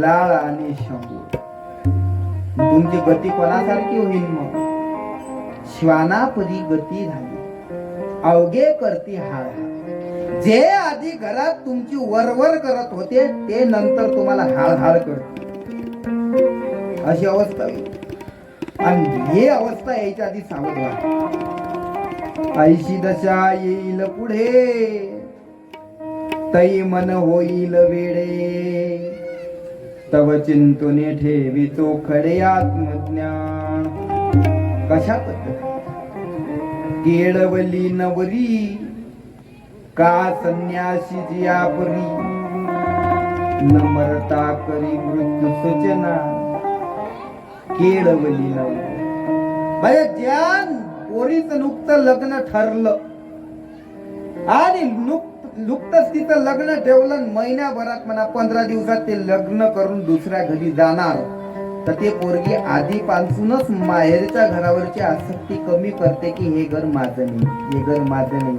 लाळ आणि शंभू. तुमची गती कोणासारखी होईल मग? श्वानापदी गती झाली, अवघे करती हाळ. जे आधी घरात तुमची वरवर करत होते ते नंतर तुम्हाला हाळहाळ करते. अशी अवस्था होईल. आणि ही अवस्था यायच्या आधी सावध व्हा. ऐशी दशा येईल पुढे, तई मन होईल वेडे, तव चिंतुने ठेवी चोखडे आत्मज्ञान. कशा पद्धती? केळवली नवरी का संन्यासी जियापरी, नम्रता करी मृत्यू सूचना. केळवली नवरी ज्ञान पोरीचं नुकतं लग्न ठरलं आणि नुकतंच तिचं लग्न ठेवलं, महिन्याभरात म्हणा 15 दिवसात ते लग्न करून दुसऱ्या घरी जाणार, तर ते पोरगी आधीपासूनच माहेरच्या घरावरची आसक्ती कमी करते की हे घर माझं नाही, हे घर माझं नाही.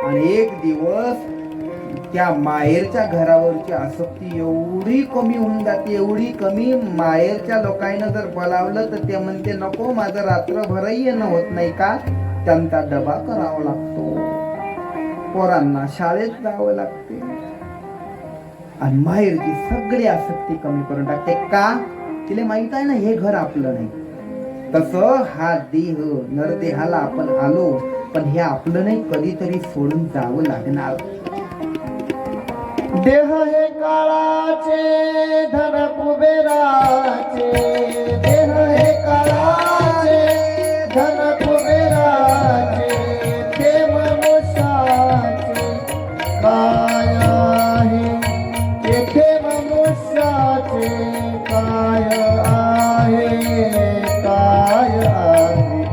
आणि एक दिवस त्या माहेरच्या घरावरची आसक्ती एवढी कमी होऊन जाते, एवढी कमी. माहेरच्या लोकांना जर बोलावलं तर ते म्हणते नको, माझं रात्रभरही येणं होत नाही का. त्यांचा डबा करावा लागतो, पोरांना शाळेत जावं लागते. आणि माहेरची सगळी आसक्ती कमी करून टाकते. का? तिला माहित आहे ना हे घर आपलं नाही. तसं हा देह, नरदेहाला आपण आलो, पण हे आपलं नाही, कधीतरी सोडून जावं लागणार. देह हे काळाचे धन कुबेराचे, देह हे काळाचे धन कुबेराचे, ते मनुष्याचे काय आहे, येथे मनुष्याचे काय आहे, काय आहे.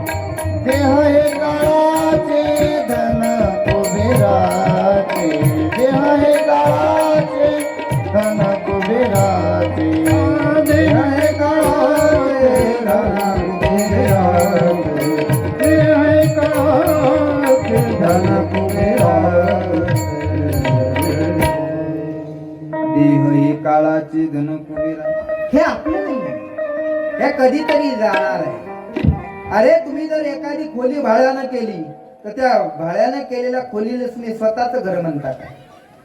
देह हे काळाचे धन कुबेराचे, देह हे काळाचे धन कुबेराचे, देह हे काळाचे धन कुबेराचे, देह हे काळाचे धन कुबेराचे. देह हे काळाचे धन कुबेरा. हे आपलं नाही, हे कधीतरी जाणार आहे. अरे तुम्ही जर एखादी खोली भाड्यानं केली तर त्या भाड्यानं केलेल्या खोलीलाच मी स्वतःच घर म्हणता का?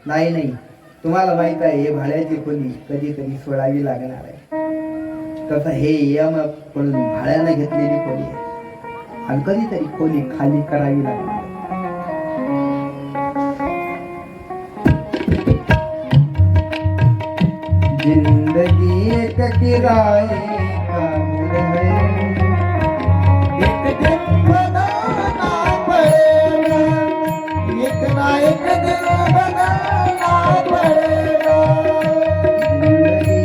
नाही नाही, तुम्हाला माहित आहे हे भाड्याची खोली कधीतरी सोडावी लागणार आहे. तसं हे यम कडून भाड्यानं घेतलेली खोली आहे आणि कधीतरी खोली खाली करावी लागणार. जिंदगी एक किराए का घर है, एक दिन बनाना पड़ेगा, एक ना एक दिन बनाना पड़ेगा. जिंदगी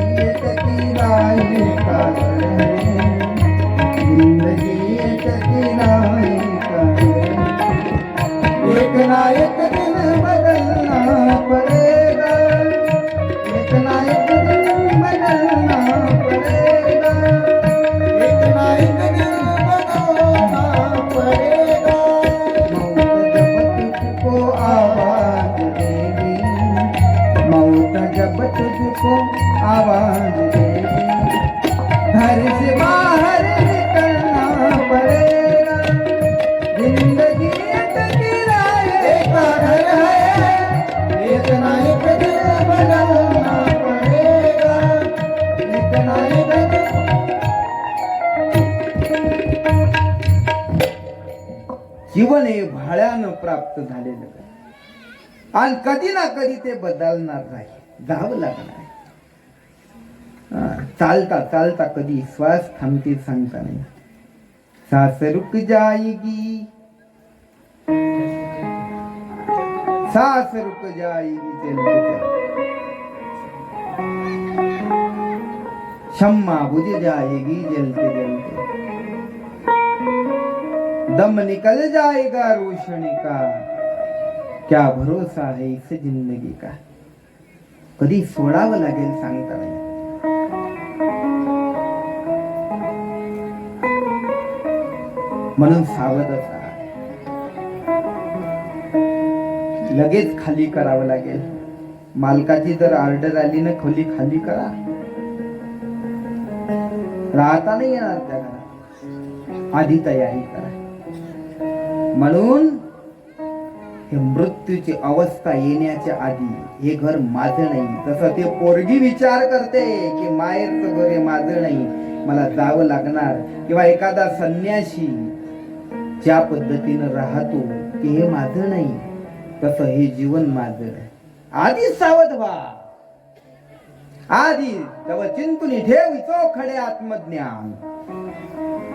आवाज देगी, घर से बाहर निकलना पड़ेगा, जिंदगी एक किराए का घर है, इतना एक दिल बदलना पड़ेगा, इतना एक दिल जीवन हे भाड्यानं प्राप्त झालेलं आहे. आणि कधी ना कधी ते बदलणार नाही, जावं लागणार आहे. चालता चालता कधी श्वास थांबते सांगता नाही. सांस रुक जाएगी, सांस रुक जाएगी चलते चलते, शम्मा बुझ जाएगी जलते जलते, दम निकल जाएगा रोशनी का, क्या भरोसा है इस जिंदगी का. कधी सोडावं लागेल सांगता नाही. म्हणून सावध असा. लगेच खाली करावं लागेल. मालकाची जर ऑर्डर आली ना खोली खाली करा, राहता नाही येणार त्या घरात. आधी तयारी करा. म्हणून हे मृत्यूची अवस्था येण्याच्या आधी हे घर माझं नाही, तसं ते पोरगी विचार करते की माहेरचं घर हे माझं नाही, मला जावं लागणार. किंवा एखादा संन्यासी ज्या पद्धतीनं राहतो की हे माझं नाही, तसं हे जीवन माझं आहे. आधी सावध व्हा. आधी तेव्हा चिंतून ठेव चोखडे आत्मज्ञान,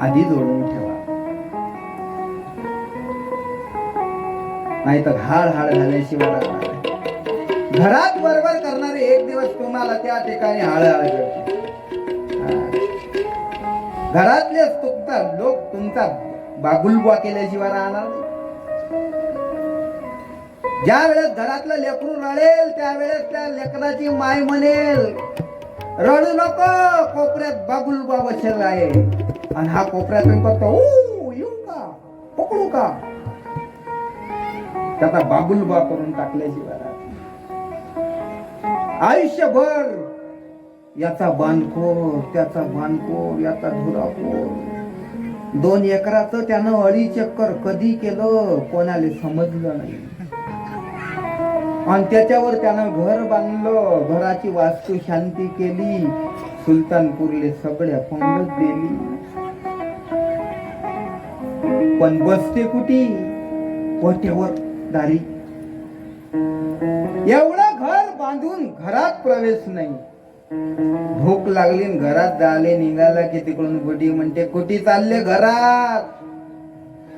आधी जोडून ठेवा. नाही तर हाड हाड झाल्याशिवाय राहणार नाही. घरात बरोबर करणारे एक दिवस तुम्हाला त्या ठिकाणी हाड हाड करते. घरातले लोक तुमचा बागुलबुवा केल्याशिवाय राहणार नाही. ज्या वेळेस घरातलं लेकरू रडेल त्यावेळेस त्या लेकराची माय म्हणेल, रडू नको, कोपऱ्यात बागुलबुवा बसेल आहे. आणि हा कोपऱ्यात करतो, येऊ का, पकडू का, त्याचा बाबुलबा करून टाकल्याशिवाय आयुष्यभर याचा बांधखोर, त्याचा बांधखोर, याचा धुराखोर. 2 एकराचं त्यानं 2.5 एकर कधी केलं कोणाला समजलं नाही. आणि त्याच्यावर त्यानं घर बांधलं, घराची वास्तू शांती केली, सुलतानपूरले सगळ्या पंगत दिली. पण बसते कुठे, कोट्यावर दारी. एवढं घर बांधून घरात प्रवेश नाही. भूक लागली घरात जाले निघाला की तिकडून गुडी म्हणते, कुठे चालले घरात,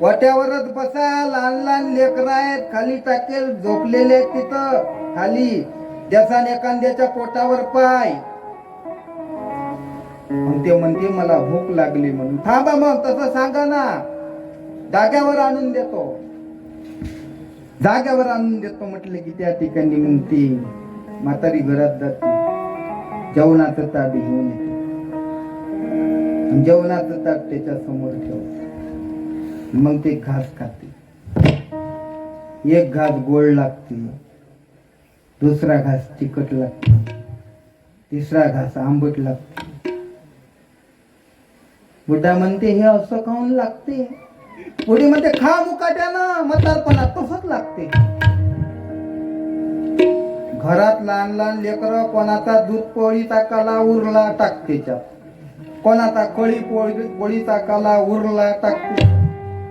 वाट्यावरच बसा, लहान लहान लेकर आहेत, खाली टाकेल झोपलेले आहेत तिथं खाली, त्याचा एखाद्याच्या पोटावर पाय. मग ते म्हणते मला भूक लागली म्हणून. थांबा मग तसं सांगा ना, जाग्यावर आणून देतो, जाग्यावर आणून देतो म्हटलं की त्या ठिकाणी मग ती म्हातारी घरात जाते, जेवणाचं ताट घेऊन येते. जेवणाचं ताट त्याच्या समोर ठेवते. मग ते घास खाते. एक घास गोड लागते, दुसरा घास तिखट लागते, तिसरा घास आंबट लागते. बुड्ढा म्हणते हे असं खाऊन लागते. पुढे म्हणते खा मुकाट्यानं, म्हातारपणात तसंच लागते. घरात लहान लहान लेकर, कोणाचा दूध पोळीचा काला उरला टाकते त्यात, कोणाचा कळी पोळीचा काला उरला टाकते,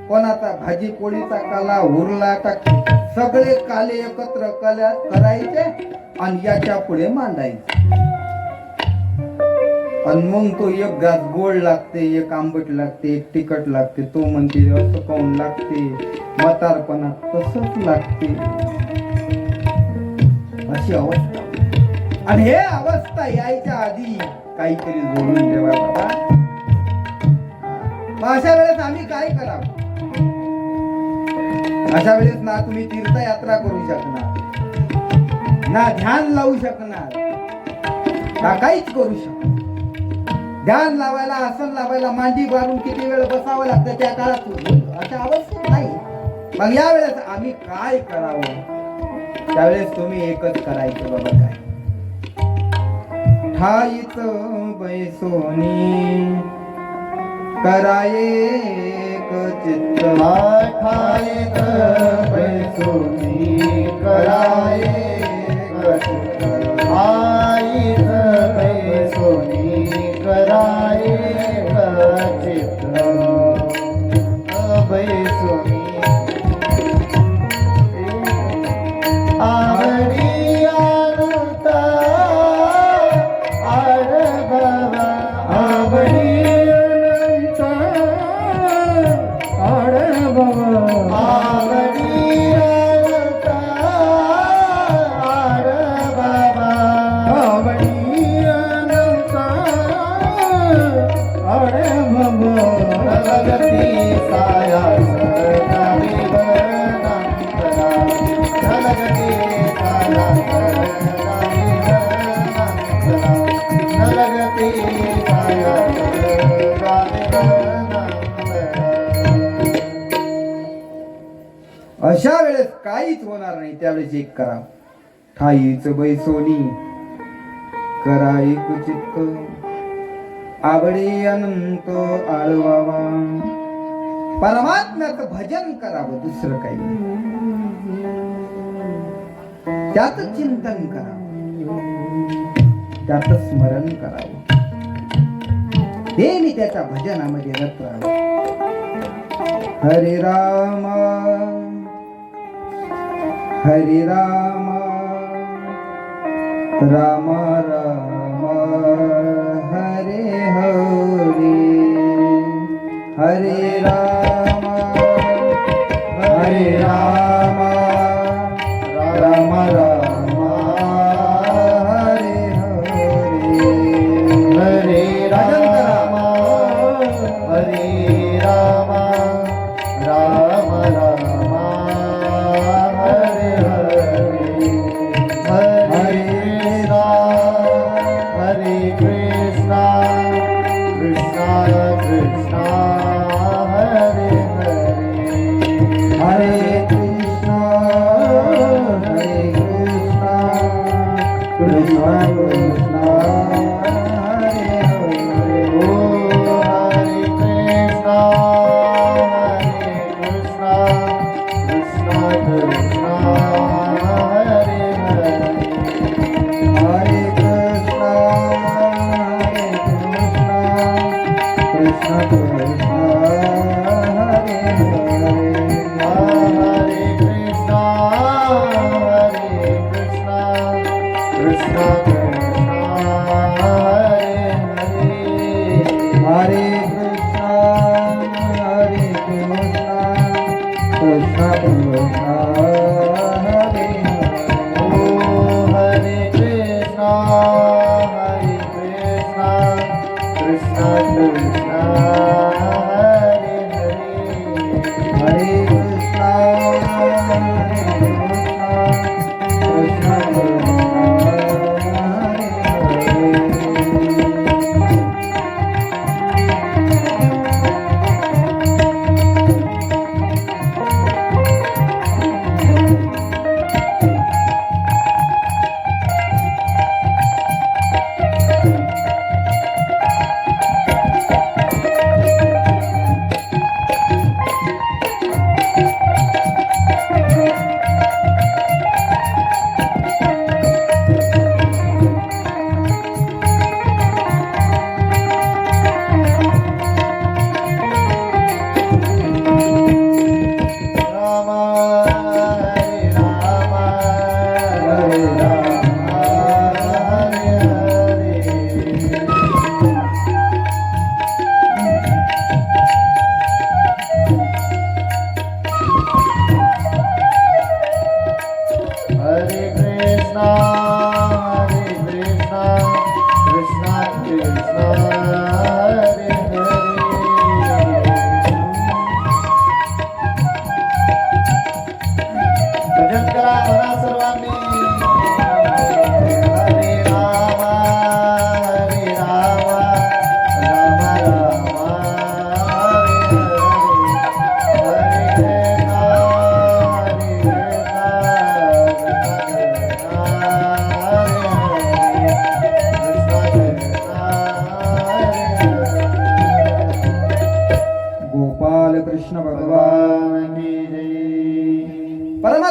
कोणाचा भाजी पोळीचा काला उरला टाकते. सगळे काले एकत्र करायचे आणि याच्या पुढे मांडायचे. आणि मग तो एक घास गोड लागते, एक आंबट लागते, एक तिखट लागते. तो म्हणते असं काऊन लागते, म्हातारपणात तसंच लागते. अशी अवस्था. आणि हे अवस्था यायच्या आधी काहीतरी जोडून ठेवा बाबा. अशा वेळेस आम्ही काय करावं? अशा वेळेस ना तुम्ही तीर्थयात्रा करू शकणार, ना ध्यान लावू शकणार, ना काहीच करू शकणार. ध्यान लावायला, आसन लावायला मांडी बांधून किती वेळ बसावं लागतं त्या काळात. अशा अवस्थेत नाही. मग या वेळेस आम्ही काय करावं? त्यावेळेस तुम्ही एकच करायचं बाबा. काय ठाईच बैसोनी कराये चित्त ठाईत बैसोनी कराये ठाईत बैसोनी कराये चित्त बैसोनी आवडी अनुता आडबाबा आवडी अनुता आडबाबा आवडी अनुता आडबाबा आवडी अनुता आडबाबा जगती साया सदावी वनांतरा जगती साया सदावी वनांतरा जगती साया सदावी वनांतरा. अशा वेळेस काहीच होणार नाही. त्यावेळेस एक करा, ठाईच बैसोनी करा एक चित्त आवडे अनंत आळवावा. परमात्म्याचं भजन करावं, दुसरं काही नाही. त्यात चिंतन करावं, त्यात स्मरण करावं. नेहमी त्याच्या भजनामध्ये रत राहावं. हरे राम हरे राम राम राम हरे हरे. हरे राम हरे राम राम राम हरे हरे. हरे राम हरे राम राम राम हरे हरे. हरे राम हरे कृष्णा कृष्णा कृष्णा हरे हरे. हरे कृष्णा हरे कृष्णा कृष्णा कृष्णा हरे हरे. ओ हरे कृष्णा कृष्णा कृष्णा हरे हरे. हरे कृष्णा कृष्णा कृष्णा हरे हरे. हरे कृष्णा कृष्णा कृष्णा हरे हरे. हरे कृष्णा कृष्णा कृष्णा हरे हरे. ओ हरे कृष्णा कृष्णा कृष्णा हरे हरे. हरे कृष्णा कृष्णा कृष्णा हरे हरे.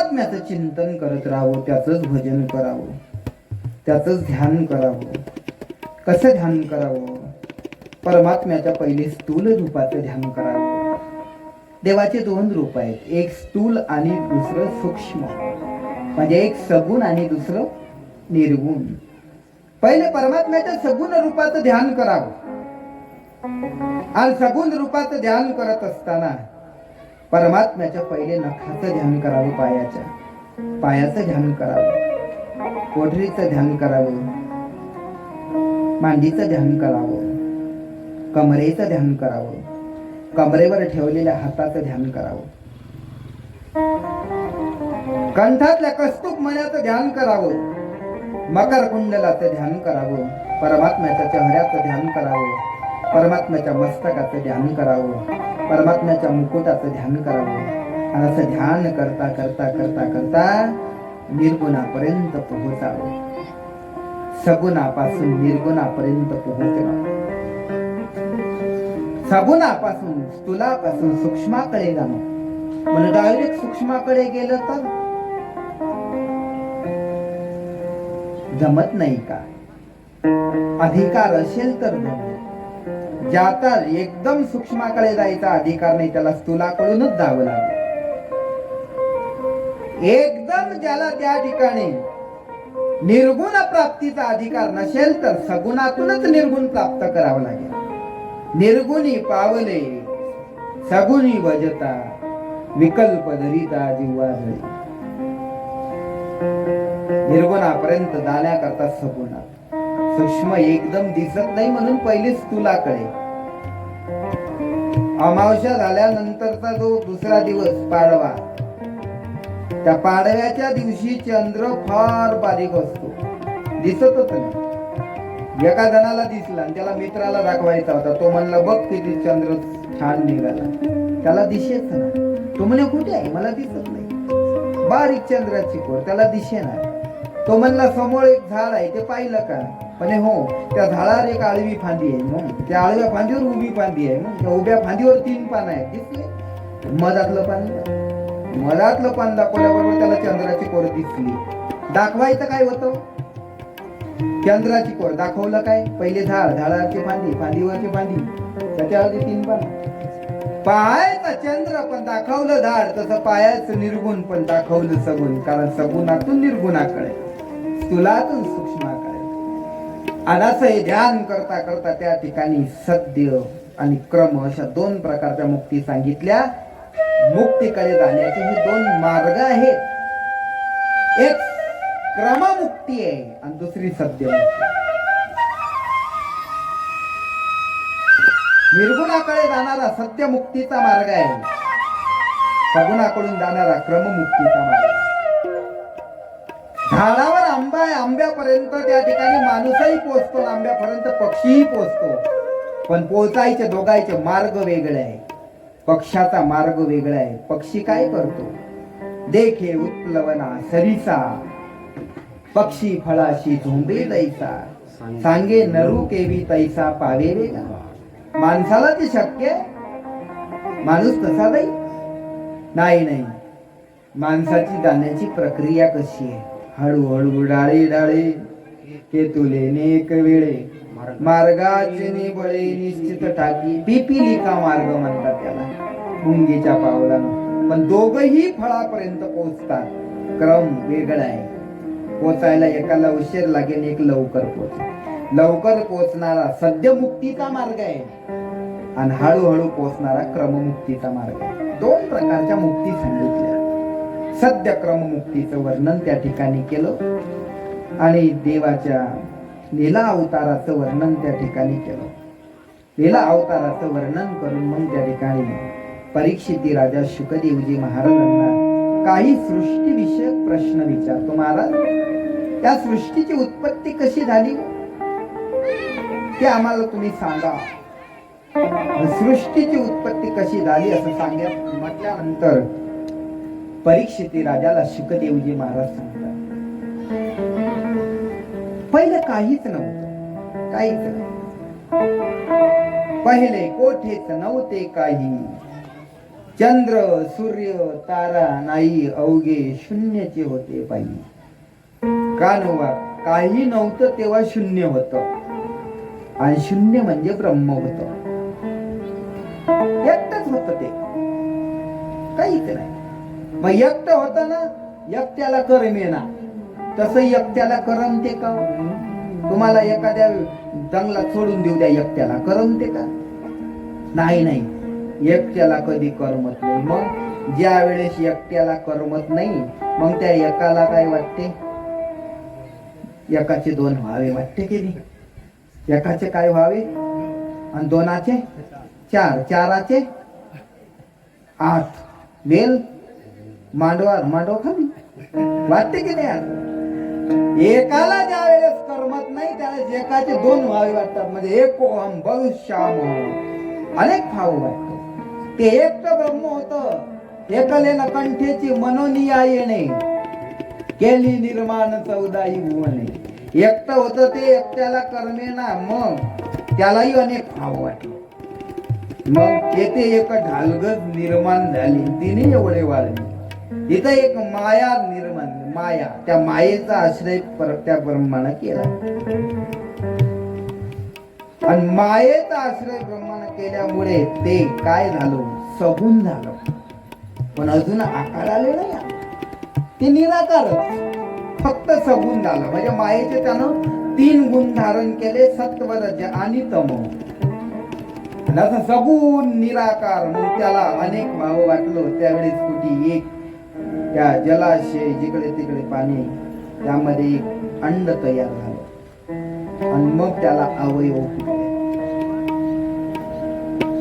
परमात्म्याचं चिंतन करत राहावं, त्याचंच भजन करावं, त्याचंच ध्यान करावं. कसं ध्यान करावं? परमात्म्याच्या पहिले स्थूल रूपाचं ध्यान करावं. देवाचे दोन रूप आहेत, एक स्थूल आणि दुसरं सूक्ष्म, म्हणजे एक सगुण आणि दुसरं निर्गुण. पहिले परमात्म्याच्या सगुण रूपाचं ध्यान करावं. आणि सगुण रूपाचं ध्यान करत असताना परमात्म्याच्या पहिले नखाचं ध्यान करावं, पायाचं ध्यान करावं, कोठरीचं ध्यान करावं, मांडीचं ध्यान करावं, कमरेचं ध्यान करावं, कमरेवर ठेवलेल्या हाताचं ध्यान करावं, कंठातल्या कस्तूप मण्याचं ध्यान करावं, मकर कुंडलाचं ध्यान करावं, परमात्म्याच्या चेहऱ्याचं ध्यान करावं, परमात्म्याच्या मस्तकाचं ध्यान करावं, परमात्म्याच्या मुकुटाचं ध्यान करावं. आणि असं ध्यान करता करता करता करता निर्गुणापर्यंत पोहोचावं. सगुणापासून निर्गुणापर्यंत पोहोचणं, सगुणापासून स्थूलापासून सूक्ष्माकडे जाणं. म्हणजे डायरेक्ट सूक्ष्माकडे गेलं तर जमत नाही का? अधिकार असेल तर जमेल. ज्याचा एकदम सूक्ष्माकडे जायचा अधिकार नाही त्याला स्थूलाकडूनच जावं लागेल. एकदम ज्याला त्या ठिकाणी निर्गुण प्राप्तीचा अधिकार नसेल तर सगुणातूनच निर्गुण प्राप्त करावं लागेल. निर्गुणी पावले सगुणी भजता, विकल्प धरिता जीवा धरी. निर्गुणापर्यंत जाण्याकरता सगुणात सूक्ष्म एकदम दिसत नाही म्हणून पहिले स्थूलाकडे. अमावस्या झाल्यानंतरचा जो दुसरा दिवस पाडवा, त्या पाडव्याच्या दिवशी चंद्र फार बारीक असतो, दिसतच नाही. एका जणाला दिसला आणि त्याला मित्राला दाखवायचा होता. तो म्हणला बघ किती चंद्र छान निघाला. त्याला दिसेच ना. तो म्हणे कुठे आहे, मला दिसत नाही. बारीक चंद्राची कोर, त्याला दिसे ना. तो म्हणला समोर एक झाड आहे, ते पाहिलं का? पण हो, त्या झाडावर एक आळवी फांदी आहे. मग त्या आळव्या फांदीवर उभी फांदी आहे. मग त्या उभ्या फांदीवर 3 पानं आहेत, दिसले? मधातलं पान दाखवल्याबरोबर त्याला चंद्राची कोर दिसली. दाखवायचं काय होतं? चंद्राची कोर. दाखवलं काय? पहिले झाडाची फांदी, फांदीवरची फांदी, त्याच्यावरती 3 पानं. पाहायचा चंद्र पण दाखवलं झाड, तसं पायाचं निर्गुण पण दाखवलं सगुण. कारण सगुणातून निर्गुणाकडे, स्थूलातून सूक्ष्माकडे. आणि असं हे ध्यान करता करता त्या ठिकाणी सद्य आणि क्रम अशा 2 प्रकारच्या मुक्ती सांगितल्या. मुक्तीकडे जाण्याचे हे 2 मार्ग आहेत. एक क्रममुक्ती आहे आणि दुसरी सद्य मुक्ती. निर्गुणाकडे जाणारा सत्य मुक्तीचा मार्ग आहे, सगुणाकडून जाणारा क्रममुक्तीचा मार्ग. झाडावर आंबा आहे, आंब्यापर्यंत त्या ठिकाणी माणूसही पोहोचतो, आंब्यापर्यंत पक्षीही पोहोचतो. पण पोहोचायचे दोघांचे मार्ग वेगळे आहे. पक्षाचा मार्ग वेगळा आहे. पक्षी काय करतो? देखे उत्प्लवना सरिसा, पक्षी फळाशी झोंबे तैसा, सांगे नरू केवी तैसा पावे वेगा. माणसाला ते शक्य आहे? माणूस तसा नाही. माणसाची जाण्याची प्रक्रिया कशी आहे? हळूहळू डाळे डाळे के तुले नेक वेळे, मार्गाचे निबळे निश्चित टाकी. पिपिलिका मार्ग म्हणतात त्याला, मुंगीच्या पावलानं. पण दोघही फळापर्यंत पोहोचतात. क्रम वेगळा आहे. पोचायला एकाला उशीर लागेल, एक लवकर लवकर पोचणारा सद्यमुक्तीचा मार्ग आहे आणि हळूहळू पोचणारा क्रममुक्तीचा मार्ग आहे. 2 प्रकारच्या मुक्ती सांगितल्या. सद्य क्रममुक्तीचं वर्णन त्या ठिकाणी केलं आणि देवाच्या लीला अवताराचं वर्णन त्या ठिकाणी केलं. लीला अवताराचं वर्णन करून मग त्या ठिकाणी परीक्षिती राजा शुकदेवजी महाराजांना काही सृष्टीविषयक प्रश्न विचारतो. महाराज, त्या सृष्टीची उत्पत्ती कशी झाली ते आम्हाला तुम्ही सांगा. सृष्टीची उत्पत्ती कशी झाली असं सांगत म्हटल्यानंतर परीक्षिती राजाला शुकदेवजी महाराज सांगतात, पहिले काहीच नव्हतं, काहीच नाही. पहिले कोठेच नव्हते काही, चंद्र सूर्य तारा नाही अवघे शून्याचे होते पायी. का नव्हा काही नव्हतं तेव्हा शून्य होतं आणि शून्य म्हणजे ब्रह्म होत. एकटच होत ते, काहीच नाही. मग एकटं होत ना, एकट्याला करमेना. तसं एकट्याला करमते का? तुम्हाला एखाद्या जंगलात सोडून देऊ द्या, एकट्याला करमते का? नाही नाही, एकट्याला कधी करमत नाही. मग ज्या वेळेस एकट्याला करमत नाही, मग त्या एकाला काय वाटते? एकाचे दोन व्हावे वाटते की नाही? एकाचे काय व्हावे आणि दोनाचे चार, चाराचे आठ. वेल मांडवार मांडव खाली वाटते की नाही? एकाला ज्या वेळेस करमत नाही त्यावेळेस एकाचे दोन व्हावे वाटतात. म्हणजे एक ओहम बहुश्याम अनेक भाव वाटतो. ते एकटं ब्रह्म होत. एकले न कंठेची मनोनिया येणे केली निर्माण 14 भुवने. एकटं होत ते, एकट्याला करमेना, मग त्यालाही अनेक भाव वाटले. मग तेथे एक ढालगज निर्माण झाली, तिने एवढे वाढले. इथं एक माया निर्माण, माया, त्या मायेचा आश्रय त्या ब्रह्मानं केला. आणि मायेचा आश्रय ब्रह्मानं केल्यामुळे ते काय झालं? सगुण झालं. पण अजून आकार आले नाही. ते निराकारच, फक्त सगुण झालं. म्हणजे मायेचे त्यानं 3 गुण धारण केले, सत्व रज आणि तमो. असं सगुण निराकार. मग त्याला अनेक भाव वाटलं. त्यावेळेस कुठे एक त्या जलाशय जिकडे तिकडे पाणी, त्यामध्ये एक अंड तयार झालं आणि मग त्याला अवयव फुटले.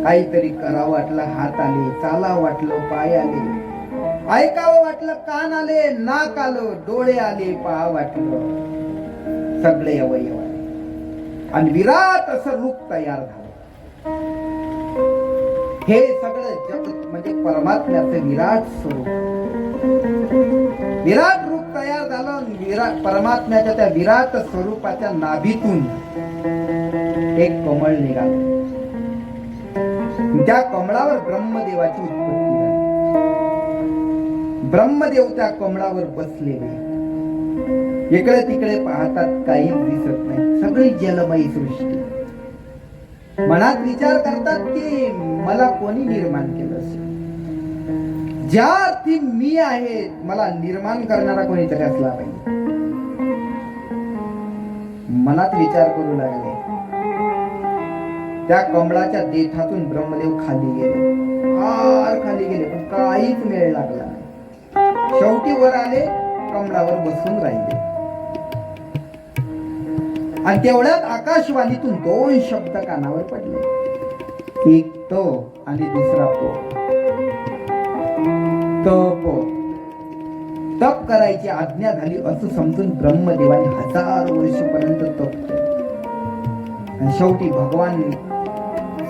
काहीतरी करावं वाटलं, हात आले. चालावं वाटलं, पाय आले. ऐकावं वाटलं, कान आले. नाक आलं, डोळे आले. पाहा वाटलं, सगळे अवयव आले आणि विराट असं रूप तयार झालं. हे सगळं जगत म्हणजे परमात्म्याचं विराट स्वरूप. विराट रूप तयार झालं. विराट परमात्म्याच्या त्या विराट स्वरूपाच्या नाभीतून एक कमळ निघालं. त्या कमळावर ब्रह्मदेवाची उत्पत्ती झाली. ब्रह्मदेव त्या कमळावर बसलेले. इकडे तिकडे पाहतात, काहीच दिसत नाही. सगळी जलमयी सृष्टी. मनात विचार करतात की मला कोणी निर्माण केलं असेल? ज्या अर्थी मी आहे, मला निर्माण करणारा कोणीतरी असला पाहिजे. मनात विचार करू लागले. त्या कमळाच्या देठातून ब्रह्मदेव खाली गेले, फार खाली गेले, पण काहीच मेळ लागला नाही. शेवटी वर आले, कमळावर बसून राहिले. आणि तेवढ्यात आकाशवाणीतून 2 शब्द कानावर पडले. एक तो आणि दुसरा पो. तप, तप करायची आज्ञा झाली असं समजून ब्रह्मदेवाने 1000 वर्षपर्यंत तप केले. आणि शेवटी भगवान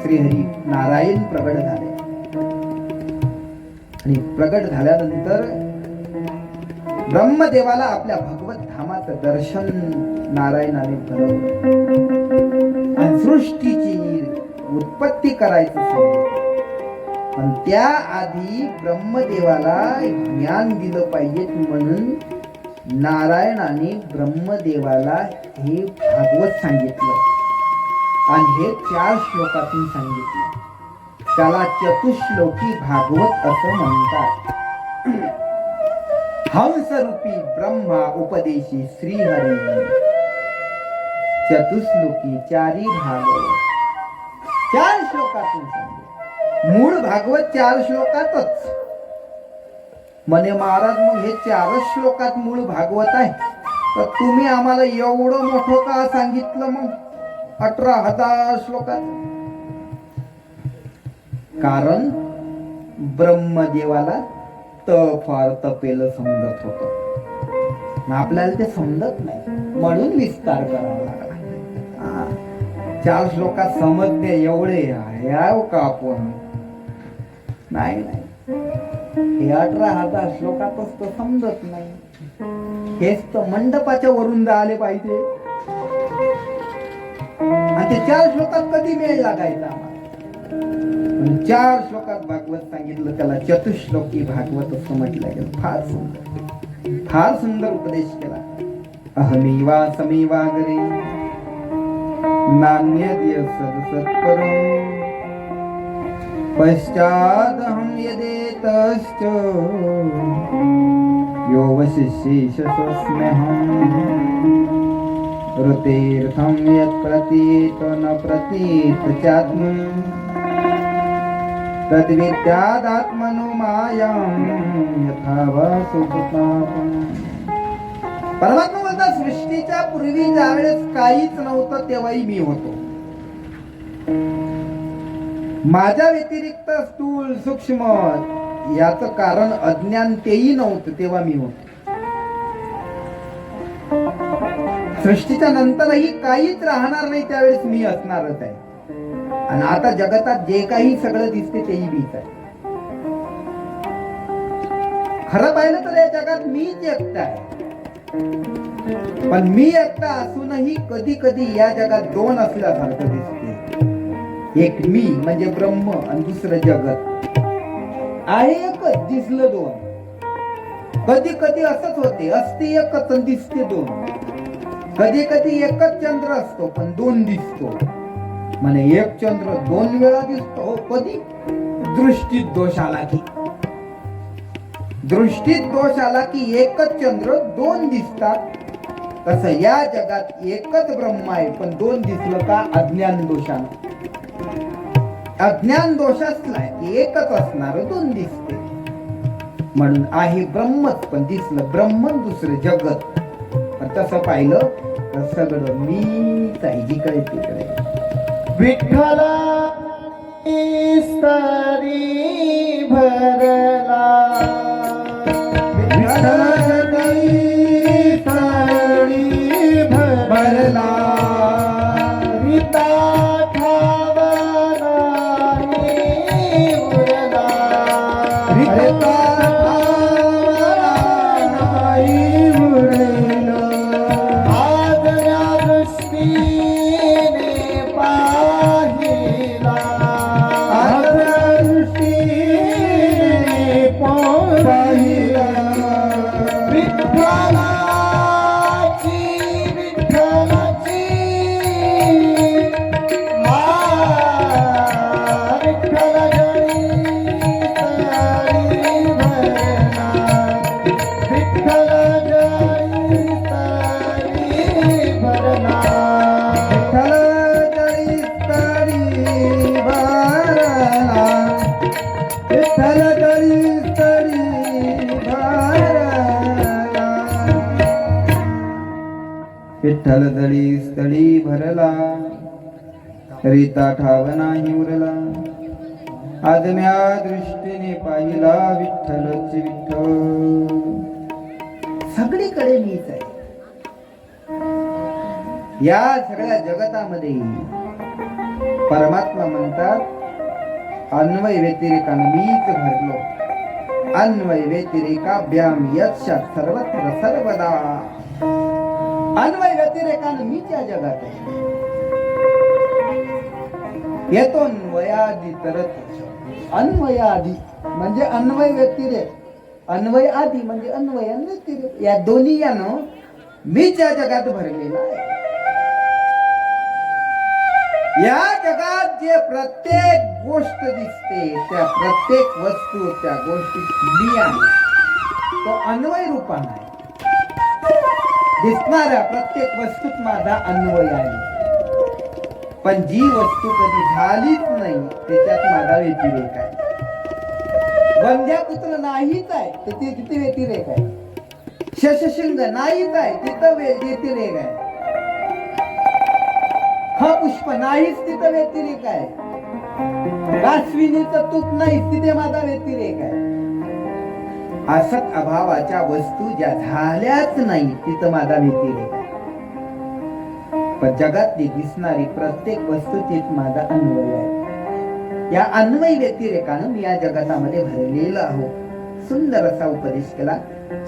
श्रीहरी नारायण प्रगट झाले. आणि प्रगट झाल्यानंतर ब्रह्मदेवाला आपल्या भगवत धामाचं दर्शन नारायणाने घडवलं आणि सृष्टीची उत्पत्ती करायचं सांगितलं. पण त्याआधी ब्रह्मदेवाला ज्ञान दिलं पाहिजे म्हणून नारायणाने ब्रह्मदेवाला हे भागवत सांगितलं आणि हे 4 श्लोकातून सांगितलं. त्याला चतुश्लोकी भागवत असं म्हणतात. हंसरूपी ब्रह्मा उपदेशी श्रीहरी चतुश्लोकी 4 भागवत 4 श्लोकातून सांगितलं. मूळ भागवत 4 श्लोकातच म्हणे महाराज. मग हे 4 श्लोकात मूळ भागवत आहे, तर तुम्ही आम्हाला एवढं मोठं का सांगितलं मग 18,000 श्लोकात? कारण ब्रह्मदेवाला फार तपेलं समजत होत. आपल्याला ते समजत नाही म्हणून विस्तार करावा लागला. 4 श्लोकात समजणे एवढे याव का आपण? नाही हे 18,000 श्लोकातच तर समजत नाही. हेच तर मंडपाच्या वरून जायला पाहिजे. आणि ते 4 श्लोकात कधी मेळ लागायचा आम्हाला? पण 4 श्लोकात भागवत सांगितलं, त्याला चतुश्लोकी भागवत असं म्हटलं गेलं. फार सुंदर, फार सुंदर उपदेश केला. अहमेवा समेवागरे नान्यद्य सत्परम् पश्चादहं यदेतश्च यो वशिष्येष स्वस्म्यहम् ऋतेर्थं यत् प्रतीत न प्रतीत चात्मन् तद्विद्यादात्मनो मायां यथा वा सुखपापम्. परमात्मा बोलतात, सृष्टीच्या पूर्वी ज्यावेळेस काहीच नव्हतं तेव्हाही मी होतो. माझ्या व्यतिरिक्त स्थूल सूक्ष्म याचं कारण अज्ञान तेही नव्हतं तेव्हा मी होतो. सृष्टीच्या नंतरही काहीच राहणार नाही त्यावेळेस मी असणारच आहे. आणि आता जगतात जे काही सगळं दिसते तेही मीच आहे. खरं पाहिलं तर या जगात मीच एकटा आहे. पण मी एकटा असूनही कधी कधी या जगात 2 असल्यासारखं दिसते. एक मी म्हणजे ब्रह्म आणि दुसरं जगत आहे एकच, दिसलं 2. कधी कधी असंच होते, असते एकच आणि दिसते 2. कधी कधी एकच चंद्र असतो पण 2 दिसतो. म्हणे एक चंद्र 2 वेळा दिसतो. कधी दृष्टीत दोष आला की, दृष्टीत दोष आला की एकच चंद्र 2 दिसतात. तसं या जगात एकच ब्रह्म आहे पण 2 दिसलं का अज्ञान दोषानं. अज्ञान दोष असलाय की एकच असणार 2 दिसते. म्हणून आहे ब्रह्मच पण दिसलं ब्रह्म दुसरं जगत. पण तसं पाहिलं तर सगळं मीच आहे जिकडे तिकडे. विठ्ठला स्तरी भरला भरला रीता ठावला उरला रीता विठ्ठल दळी स्थळी भरला रीता ठाव नाही उरला. आदम्या दृष्टीने पाहिला विठ्ठलच विठ्ठल. सगळीकडे मीच आहे. या सगळ्या जगतामध्ये परमात्मा म्हणतात अन्वय व्यतिरेकानं मीच भरलो. अन्वय व्यतिरेकाभ्याम यत्शात सर्वत्र सर्वदा. अन्वय व्यतिरेकानं मीच या जगात आहे. येतो अन्वयादी तरत. अन्वयादी म्हणजे अन्वय व्यतिरेक, अन्वय आदी म्हणजे अन्वय आणि व्यतिरेक, या दोन्ही यानं मीच या जगात भरलेला आहे. या जगात जे प्रत्येक गोष्ट दिसते त्या प्रत्येक वस्तू त्या गोष्टीत मी आहे. तो अन्वय रूपाने आहे. दिसणाऱ्या प्रत्येक वस्तूत माझा अन्वय आहे. पण जी वस्तू कधी झालीच नाही त्याच्यात माझा व्यतिरेक आहे. बंध्या पुत्र नाहीच आहे तर ते तिथे व्यतिरेक आहे. शशशृंग नाहीच आहे तिथं व्यतिरेक आहे. हा पुष्प नाहीच तिथं व्यतिरेक आहे. कासविनीचं तूप नाही तिथे माझा व्यतिरेक आहे. असत अभावाच्या वस्तू ज्या झाल्याच नाही तिथं माझा व्यतिरेक आहे. पण जगातली दिसणारी प्रत्येक वस्तूचीच माझा अन्वय आहे. या अन्वय व्यतिरेकानं मी या जगतामध्ये भरलेलं आहो. सुंदर असा उपदेश केला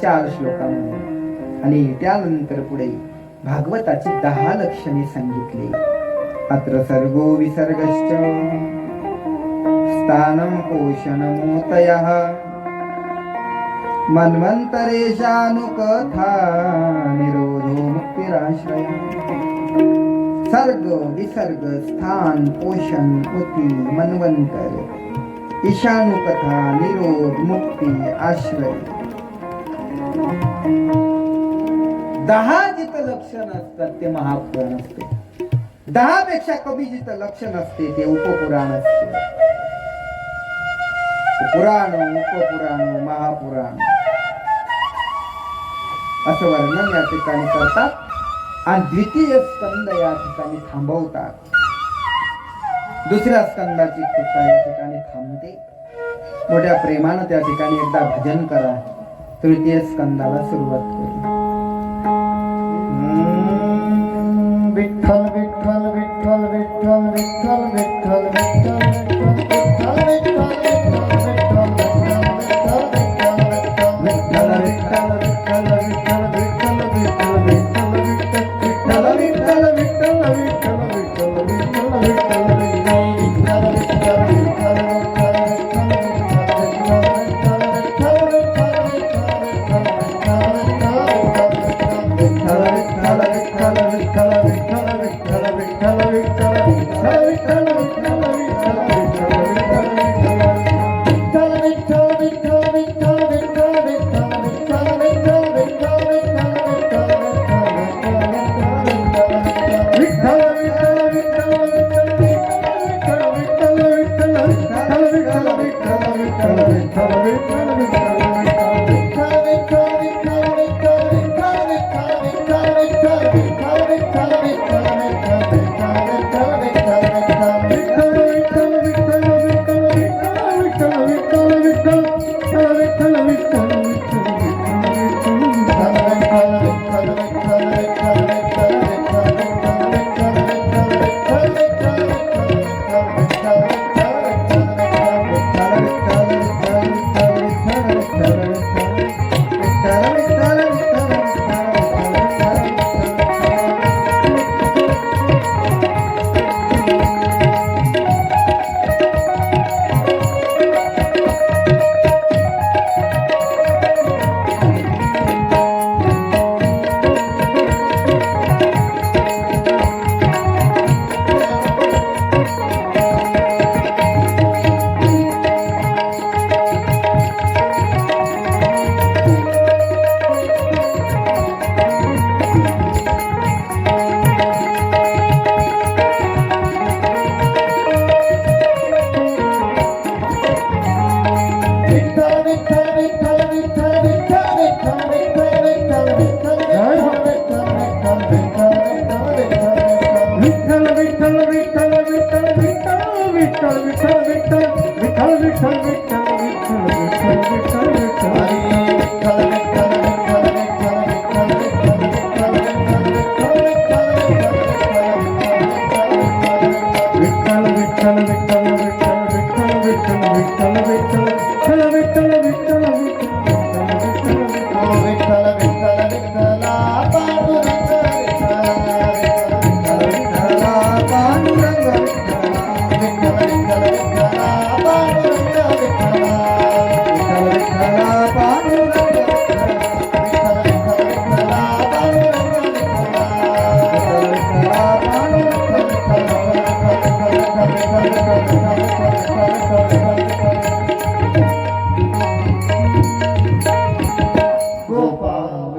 4 श्लोकामध्ये. आणि त्यानंतर पुढे भागवताची 10 लक्षणे सांगितली. अत्र सर्गो विसर्गश्च स्थानं पोषणमूर्तयः मन्वन्तरेशानुकथा निरोधो मुक्तिराश्रय सर्ग विसर्ग स्थान पोषण उती मन्वंतर ईशानुकथा निरोध मुक्ती आश्रय 10 जिथं लक्षण असतात ते महापुराण असते 10 पेक्षा कमी जिथं लक्षण असते ते उपपुराण असते पुराण उपपुराण महापुराण असं वर्णन या ठिकाणी करतात आणि द्वितीय स्कंद या ठिकाणी थांबवतात दुसऱ्या स्कंदाची कृपा या ठिकाणी थांबते मोठ्या प्रेमानं त्या ठिकाणी एकदा भजन करा तृतीय स्कंदाला सुरुवात करू विठ्ठल विठ्ठल विठ्ठल विठ्ठल विठ्ठल विठ्ठल विठ्ठल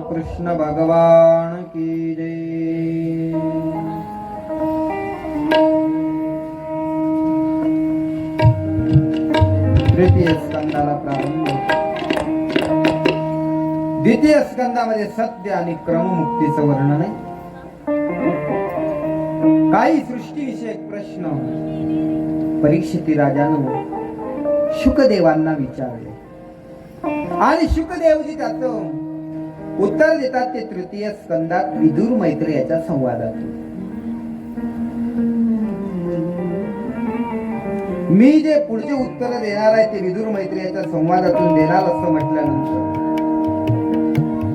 कृष्ण भगवान की जय तृतीय स्कंदाला प्रारंभ द्वितीय स्कंदामध्ये सत्य आणि क्रममुक्तीचं वर्णन आहे काही सृष्टीविषयक प्रश्न परीक्षिती राजानं शुकदेवांना विचारले आणि शुकदेवजी त्याचं उत्तर देतात ते तृतीय स्कंदात विदुर मैत्री याच्या संवादातून मी जे पुढचे उत्तर देणार आहे ते विदुर मैत्री याच्या संवादातून देणार असं म्हटल्यानंतर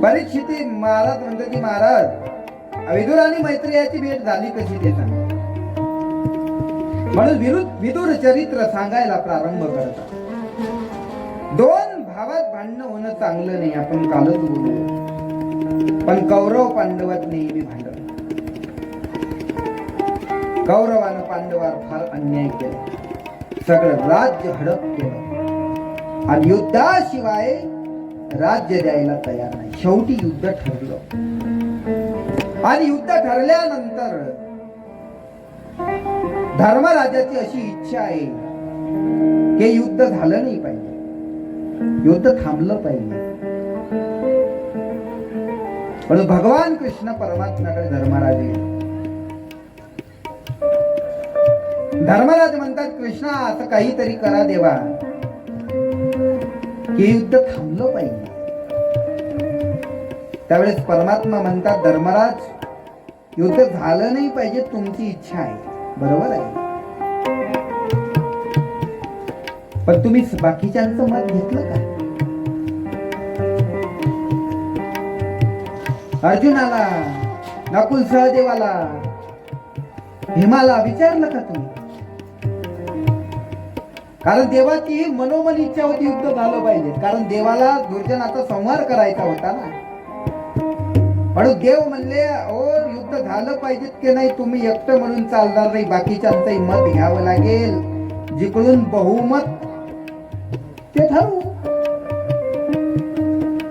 परीक्षिती महाराज म्हणतात की महाराज विदुर आणि मैत्री याची भेट झाली कशी ते सांगा म्हणून विदुर चरित्र सांगायला प्रारंभ करतात. दोन भावात भांडणं होणं चांगलं नाही, आपण कालच बोललो. पण कौरव पांडवात नेहमी भांडण. कौरवानं पांडवावर फार अन्याय केला, सगळं राज्य हडप केलं आणि युद्धाशिवाय राज्य द्यायला तयार नाही. शेवटी युद्ध ठरलं आणि युद्ध ठरल्यानंतर धर्मराजाची अशी इच्छा आहे की युद्ध झालं नाही पाहिजे, युद्ध थांबलं पाहिजे. पण भगवान कृष्ण परमात्म्याकडे धर्मराज गेले. धर्मराज म्हणतात, कृष्णा असं काहीतरी करा देवा की युद्ध थांबलं पाहिजे. त्यावेळेस परमात्मा म्हणतात, धर्मराज युद्ध झालं नाही पाहिजे, तुमची इच्छा आहे, बरोबर आहे, पण तुम्ही बाकीच्यांचं मत घेतलं का? अर्जुनाला, नकुल सहदेवाला, भीमाला विचारलं का तुम्ही? कारण देवाची मनोमन इच्छा होती युद्ध झालं पाहिजे, कारण देवाला दुर्जनाचा संहार करायचा होता ना. म्हणून देव म्हणले, ओ युद्ध झालं पाहिजे की नाही, तुम्ही एकटं म्हणून चालणार नाही, बाकीच्यांचंही मत घ्यावं लागेल, जिकडून बहुमत ते ठरवू.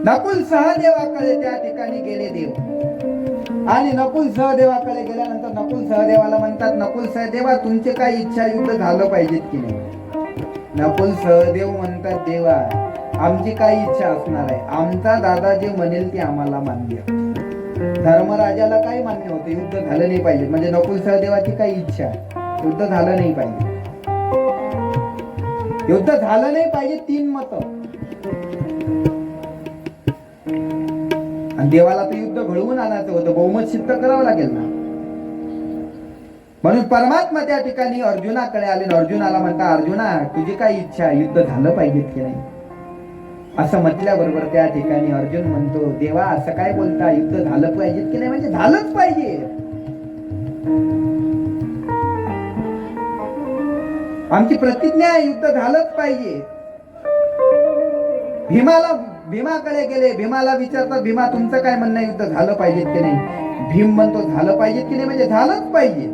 नकुल सहदेवाकडे त्या ठिकाणी गेले देव आणि नकुल सहदेवाकडे गेल्यानंतर नकुल सहदेवाला म्हणतात, नकुल सहदेवा तुमची काय इच्छा, युद्ध झालं पाहिजेत की नाही? नकुल सहदेव म्हणतात, देवा आमची काय इच्छा असणार आहे, आमचा दादा जे म्हणेल ते आम्हाला मान्य. धर्मराजाला काय मान्य होतं, युद्ध झालं नाही पाहिजे, म्हणजे नकुल सहदेवाची काय इच्छा, युद्ध झालं नाही पाहिजे. युद्ध झालं नाही पाहिजे, 3 मत. आणि देवाला तर युद्ध घडवून आणायचं होतं, बहुमत सिद्ध करावं लागेल ना. म्हणून परमात्मा त्या ठिकाणी अर्जुनाकडे आले, अर्जुनाला म्हणता, अर्जुना तुझी काय इच्छा, युद्ध झालं पाहिजे की नाही? असं म्हटल्याबरोबर त्या ठिकाणी अर्जुन म्हणतो, देवा असं काय बोलता, युद्ध झालं पाहिजे की नाही? म्हणजे झालंच पाहिजे. आमची प्रतिज्ञा आहे, युद्ध झालंच पाहिजे. भीमाकडे गेले, भीमाला विचारतात, भीमा तुमचं काय म्हणणं, युद्ध झालं पाहिजे की नाही? भीम म्हणतो, झालं पाहिजे की नाही, म्हणजे झालंच पाहिजे.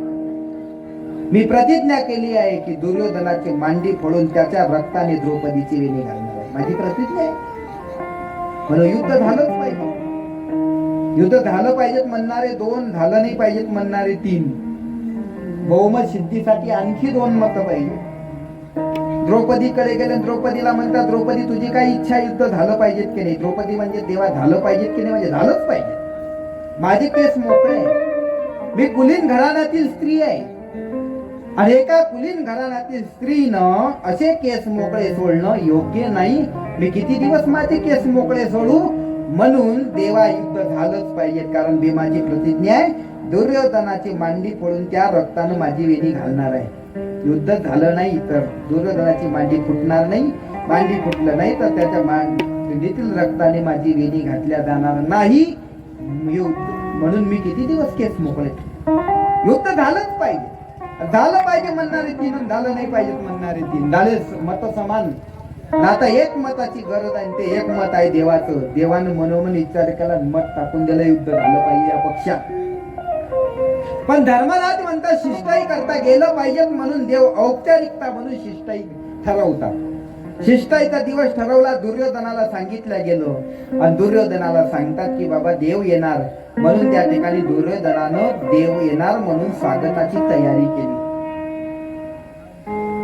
मी प्रतिज्ञा केली आहे की दुर्योधनाची मांडी फोडून त्याच्या रक्ताने द्रौपदीची वेणी घालणार आहे, माझी प्रतिज्ञा आहे. म्हणून युद्ध झालंच पाहिजे. युद्ध झालं पाहिजेत म्हणणारे 2, झालं नाही पाहिजेत म्हणणारे 3. बहुमत सिद्धीसाठी आणखी 2 मत पाहिजे. द्रौपदीकडे गेले, द्रौपदीला म्हणतात, द्रौपदी तुझी काय इच्छा, युद्ध झालं पाहिजेत की नाही? द्रौपदी म्हणजे, देवा झालं पाहिजेत की नाही, म्हणजे झालंच पाहिजे, माझे केस मोकळे, मी कुलीन घराण्यातील स्त्री आहे आणि एका कुलीन घराण्यातील स्त्रीनं असे केस मोकळे सोडणं योग्य नाही. मी किती दिवस माझे केस मोकळे सोडू? म्हणून देवा युद्ध झालंच पाहिजे, कारण भीमाची प्रतिज्ञा आहे, दुर्योधनाची मांडी फोडून त्या रक्तानं माझी वेणी घालणार आहे. युद्ध झालं नाही तर दुर्योधनाची मांडी फुटणार नाही, मांडी फुटलं नाही तर त्याच्या मांडीतील रक्ताने माझी वेणी घातल्या जाणार नाही. म्हणून मी किती दिवस केस मोकळे. युद्ध झालंच पाहिजे, झालं पाहिजे म्हणणारे 3, झालं नाही पाहिजे म्हणणारे 3, झाले मत समान. आता एक मताची गरज आहे, ते एक मत आहे देवाचं. देवानं मनोमन विचार केला, मत टाकून दिलं, युद्ध झालं पाहिजे या पक्षात. पण धर्मराज म्हणतात, शिष्टाई करता गेलं पाहिजे, म्हणून देव औपचारिकता म्हणून शिष्टाई ठरवतात. शिष्टाईचा दिवस ठरवला, दुर्योधनाला सांगितलं गेलं आणि दुर्योधनाला सांगतात की बाबा देव येणार, म्हणून त्या ठिकाणी दुर्योधनानं देव येणार म्हणून स्वागताची तयारी केली.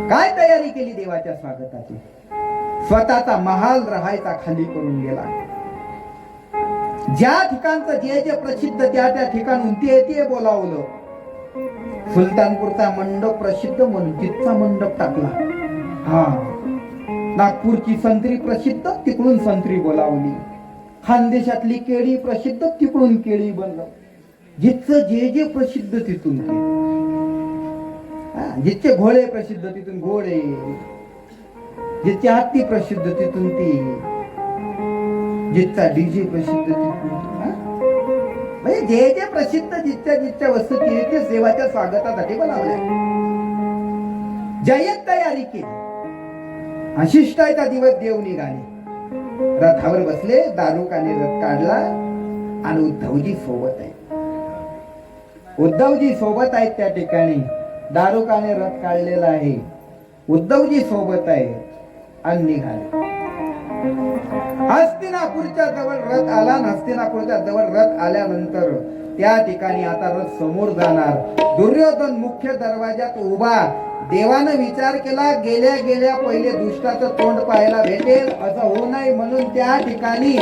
काय तयारी केली देवाच्या स्वागताची? स्वतःचा महाल राहायचा खाली करून गेला. ज्या ठिकाणचं जे जे प्रसिद्ध त्या त्या ठिकाणून ते बोलावलं. सुलतानपूरचा मंडप प्रसिद्ध म्हणून तिथचा मंडप टाकला. हा, नागपूरची संत्री प्रसिद्ध, तिकडून संत्री बोलावली. खानदेशातली केळी प्रसिद्ध, तिकडून केळी बनलं. जिथं जे जे प्रसिद्ध तिथून ते, जिथचे घोडे प्रसिद्ध तिथून घोडे, जिथचे हत्ती प्रसिद्ध तिथून ती, जिथचा डीजे प्रसिद्ध तिथून. म्हणजे जे जे प्रसिद्ध जिथच्या वस्तू ते देवाच्या स्वागतासाठी बोलावले. जय्यत तयारी केली. अशिष्टायचा दिवस देव निघाले, रथावर बसले, दारुकाने रथ काढला आणि उद्धवजी सोबत आहे. उद्धवजी सोबत आहेत त्या ठिकाणी. दारुकाने रथ काढलेला आहे, उद्धवजी सोबत आहे आणि निघाले. हस्तिनापूरच्या जवळ रथ आला. हस्तिनापूरच्या जवळ रथ आल्यानंतर त्या ठिकाणी आता रथ समोर जाणार. दुर्योधन मुख्य दरवाजात उभा. देवानं विचार केला, गेल्या गेल्या पहिले दुष्टाचं तोंड पाहायला भेटेल, असं होऊ नये म्हणून त्या ठिकाणी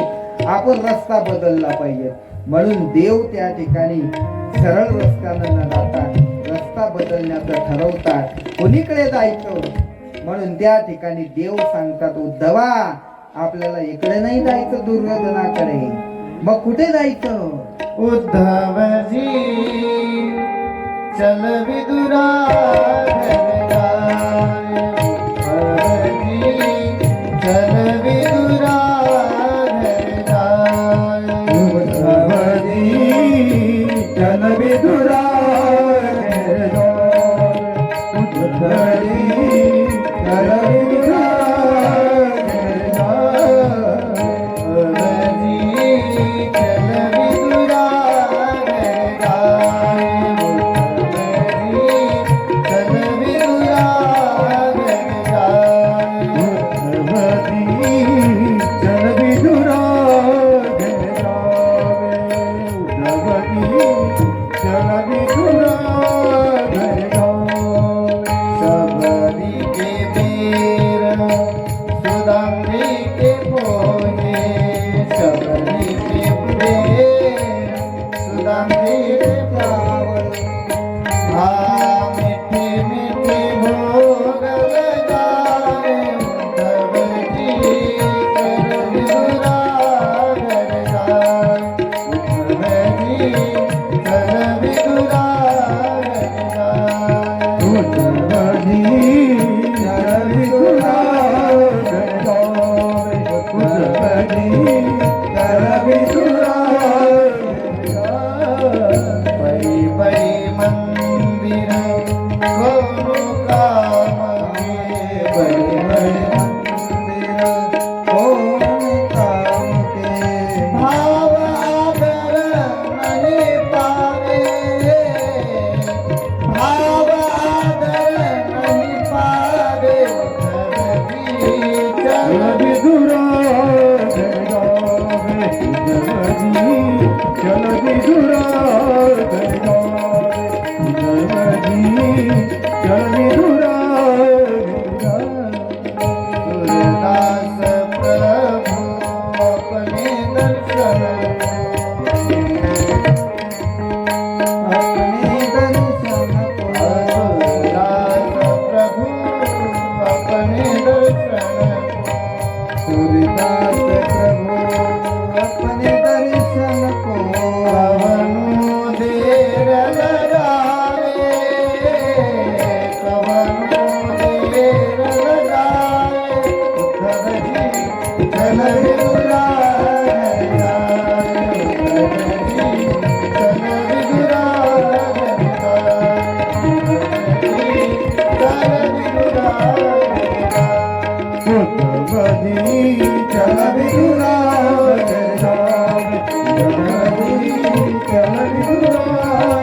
आपण रस्ता बदलला पाहिजे. म्हणून देव त्या ठिकाणी सरळ रस्त्यानं न जाता रस्ता बदलण्याचं ठरवतात. कोणीकडे जायचं म्हणून त्या ठिकाणी देव सांगतात, उद्धवा आपल्याला इकडे नाही जायचं दुर्योधनाकडे, मग कुठे जायचं? उद्धवजी चल विदुरा घर जाय, उद्धवजी चल विदुरा घर जाय, उद्धवजी चल विदुरा घर जाय, उद्धवजी चल विदुरा घर जाय, उद्धवजी चल विदुरा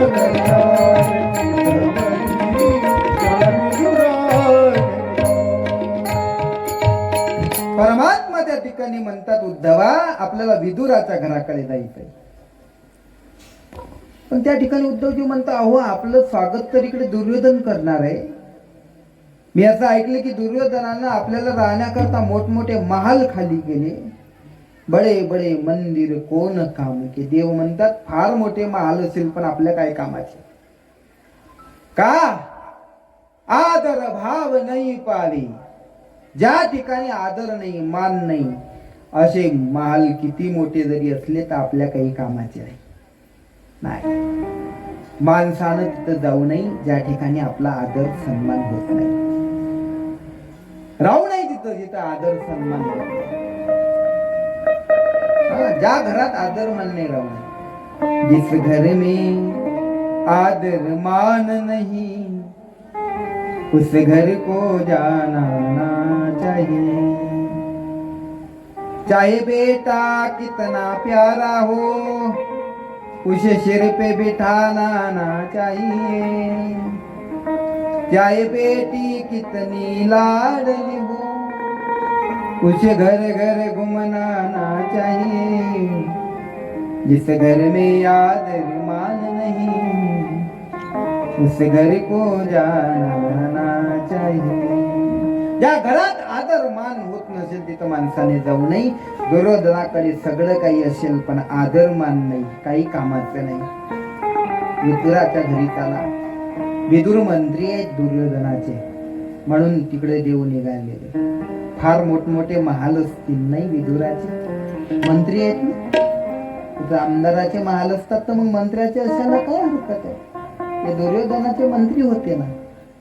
घर जाय, परमात्मा त्या ठिकाणी म्हणतात, उद्धवा आपल्याला विदुराच्या घराकडे जायचंय. पण त्या ठिकाणी उद्धवजी म्हणतात, अहो आपलं स्वागत तर इकडे दुर्योधन करणार आहे. मी असं ऐकलं की दुर्योधनानं आपल्याला राहण्याकरता मोठमोठे महाल खाली केले, बडे बडे मंदिर कोण काम के. देव म्हणतात, फार मोठे महाल असेल पण आपल्या काय कामाचे? का आदर भाव नाही पावे, ज्या ठिकाणी आदर नाही, मान नाही, असे महाल किती मोठे जरी असले तर आपल्या काही कामाचे नाही. माणसानं तिथं जाऊ नये ज्या ठिकाणी आपला आदर सन्मान होत नाही. राहू नये तिथं जिथं आदर सन्मान होत नाही. ज्या घरात आदर मान नाही राहू नये. जिस घर में आदर मान नहीं उस घर को जाना ना चाहिए। चाहे बेटा कितना प्यारा हो, उसे सिर पे बिठाना ना चाहिए। चाहे बेटी कितनी लाडली हो, उसे घर घर घूमना ना चाहिए। जिस घर में आदर मान नहीं, उस घर को जाना चाहिए। ज्या घरात आदर मान होत नसेल तिथं माणसाने जाऊ नये. दुर्योधनाकडे सगळं काही असेल पण आदर मान नाही, काही कामाचं नाही. विदुराच्या घरी त्याला विदुर मंत्री आहेत दुर्योधनाचे, म्हणून तिकडे देव निघालेले. फार मोठमोठे महाल असतील नाही विदुराचे, मंत्री आहेत ना. तिथं आमदाराचे महाल असतात तर मग मंत्र्याचे असायला काय हरकत आहे. ते दुर्योधनाचे मंत्री होते ना.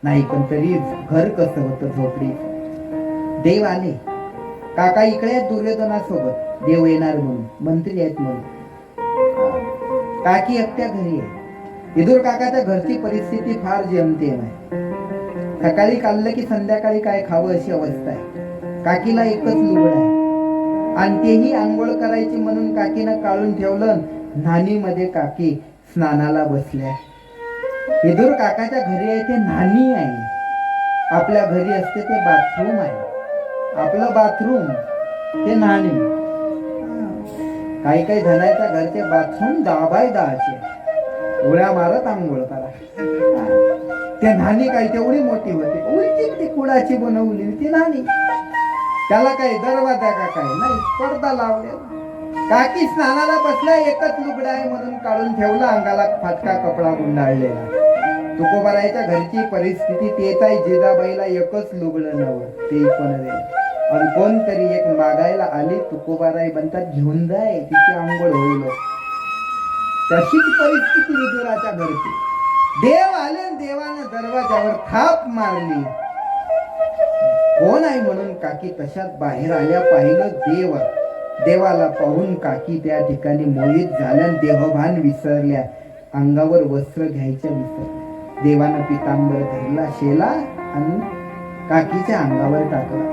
नाही पण तरी घर कसं होतं झोपडीचं. देव आले, काका इकडे आहेत दुर्योधनासोबत, देव येणार म्हणून, मंत्री आहेत म्हणून. काकी एकट्या घरी आहे. विदुर काकाच्या घरची परिस्थिती फार जेमतेम आहे. सकाळी काढलं की संध्याकाळी काय खावं अशी अवस्था आहे. काकीला एकच लुगडं आहे आणि तेही आंघोळ करायची म्हणून काकीनं काढून ठेवलं. न्हाणीमध्ये काकी स्नानाला बसल्या. विदुर काकाच्या घरी आहे ते न्हाणी आहे, आपल्या घरी असते ते बाथरूम आहे. आपलं बाथरूम ते न्हाणी. काही काही जणांच्या घरचे बाथरूम 10x10चे, उड्या मारत आंघोळ करा. ते न्हाणी काही तेवढी मोठी होती, उलटी ती कुडाची बनवली ती न्हाणी. त्याला काही दरवाजा का काय नाही, पडदा लावलेला. काकी स्नानाला बसल्या, एकच लुगडा आहे म्हणून काढून ठेवला, अंगाला फाटका कपडा गुंडाळलेला. तुकोबारायच्या घरची परिस्थिती तेच आहे. जिजाबाईला एकच लुगडं नवं, ते पण रे. आणि कोणतरी एक मागायला आली, तुकोबाराई म्हणतात घेऊन जाय, तिची आंघोळ होईल. तशीच परिस्थिती विदुराच्या घरची. देव आले, देवानं दरवाजावर थाप मारली. कोण आहे म्हणून काकी तशात बाहेर आल्या. पाहिलं देव. देवाला पाहून काकी त्या ठिकाणी मोहित झाल्या, देहभान विसरल्या, अंगावर वस्त्र घ्यायच्या विसरल्या. देवानं पितांबर धरला, शेला आणि काकीच्या अंगावर टाकला.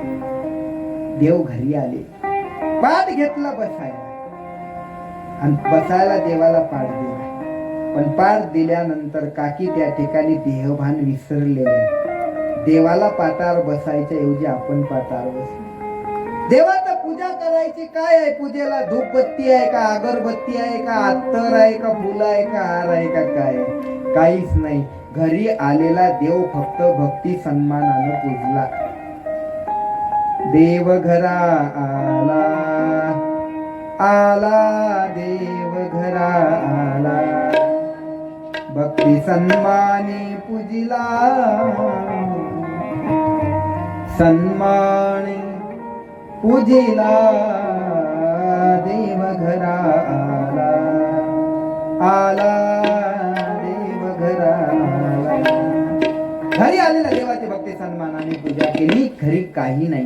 देव घरी आले, पाठ घेतला बसायला आणि बसायला देवाला पाठ दिला. पण पाठ दिल्यानंतर काकी त्या ठिकाणी देहभान विसरलेल्या. देवाला पाटावर बसायच्या ऐवजी आपण पाटावर बसलो. देवाचा पूजा करायची. काय आहे पूजेला? धूपबत्ती आहे का, अगरबत्ती आहे का, अत्तर आहे का, फुलं आहे का, हार आहे का, काय? काहीच नाही. घरी आलेला देव फक्त भक्ती सन्मानानं पूजला. देव घरा आला, आला देव घरा आला, भक्ती सन्मानी पूजिला, सन्मानी पूजिला. देव घरा आला, आला देव घरा आला. घरी आलेल्या देवाची भक्ती सन्मानाने पूजा केली. घरी काही नाही,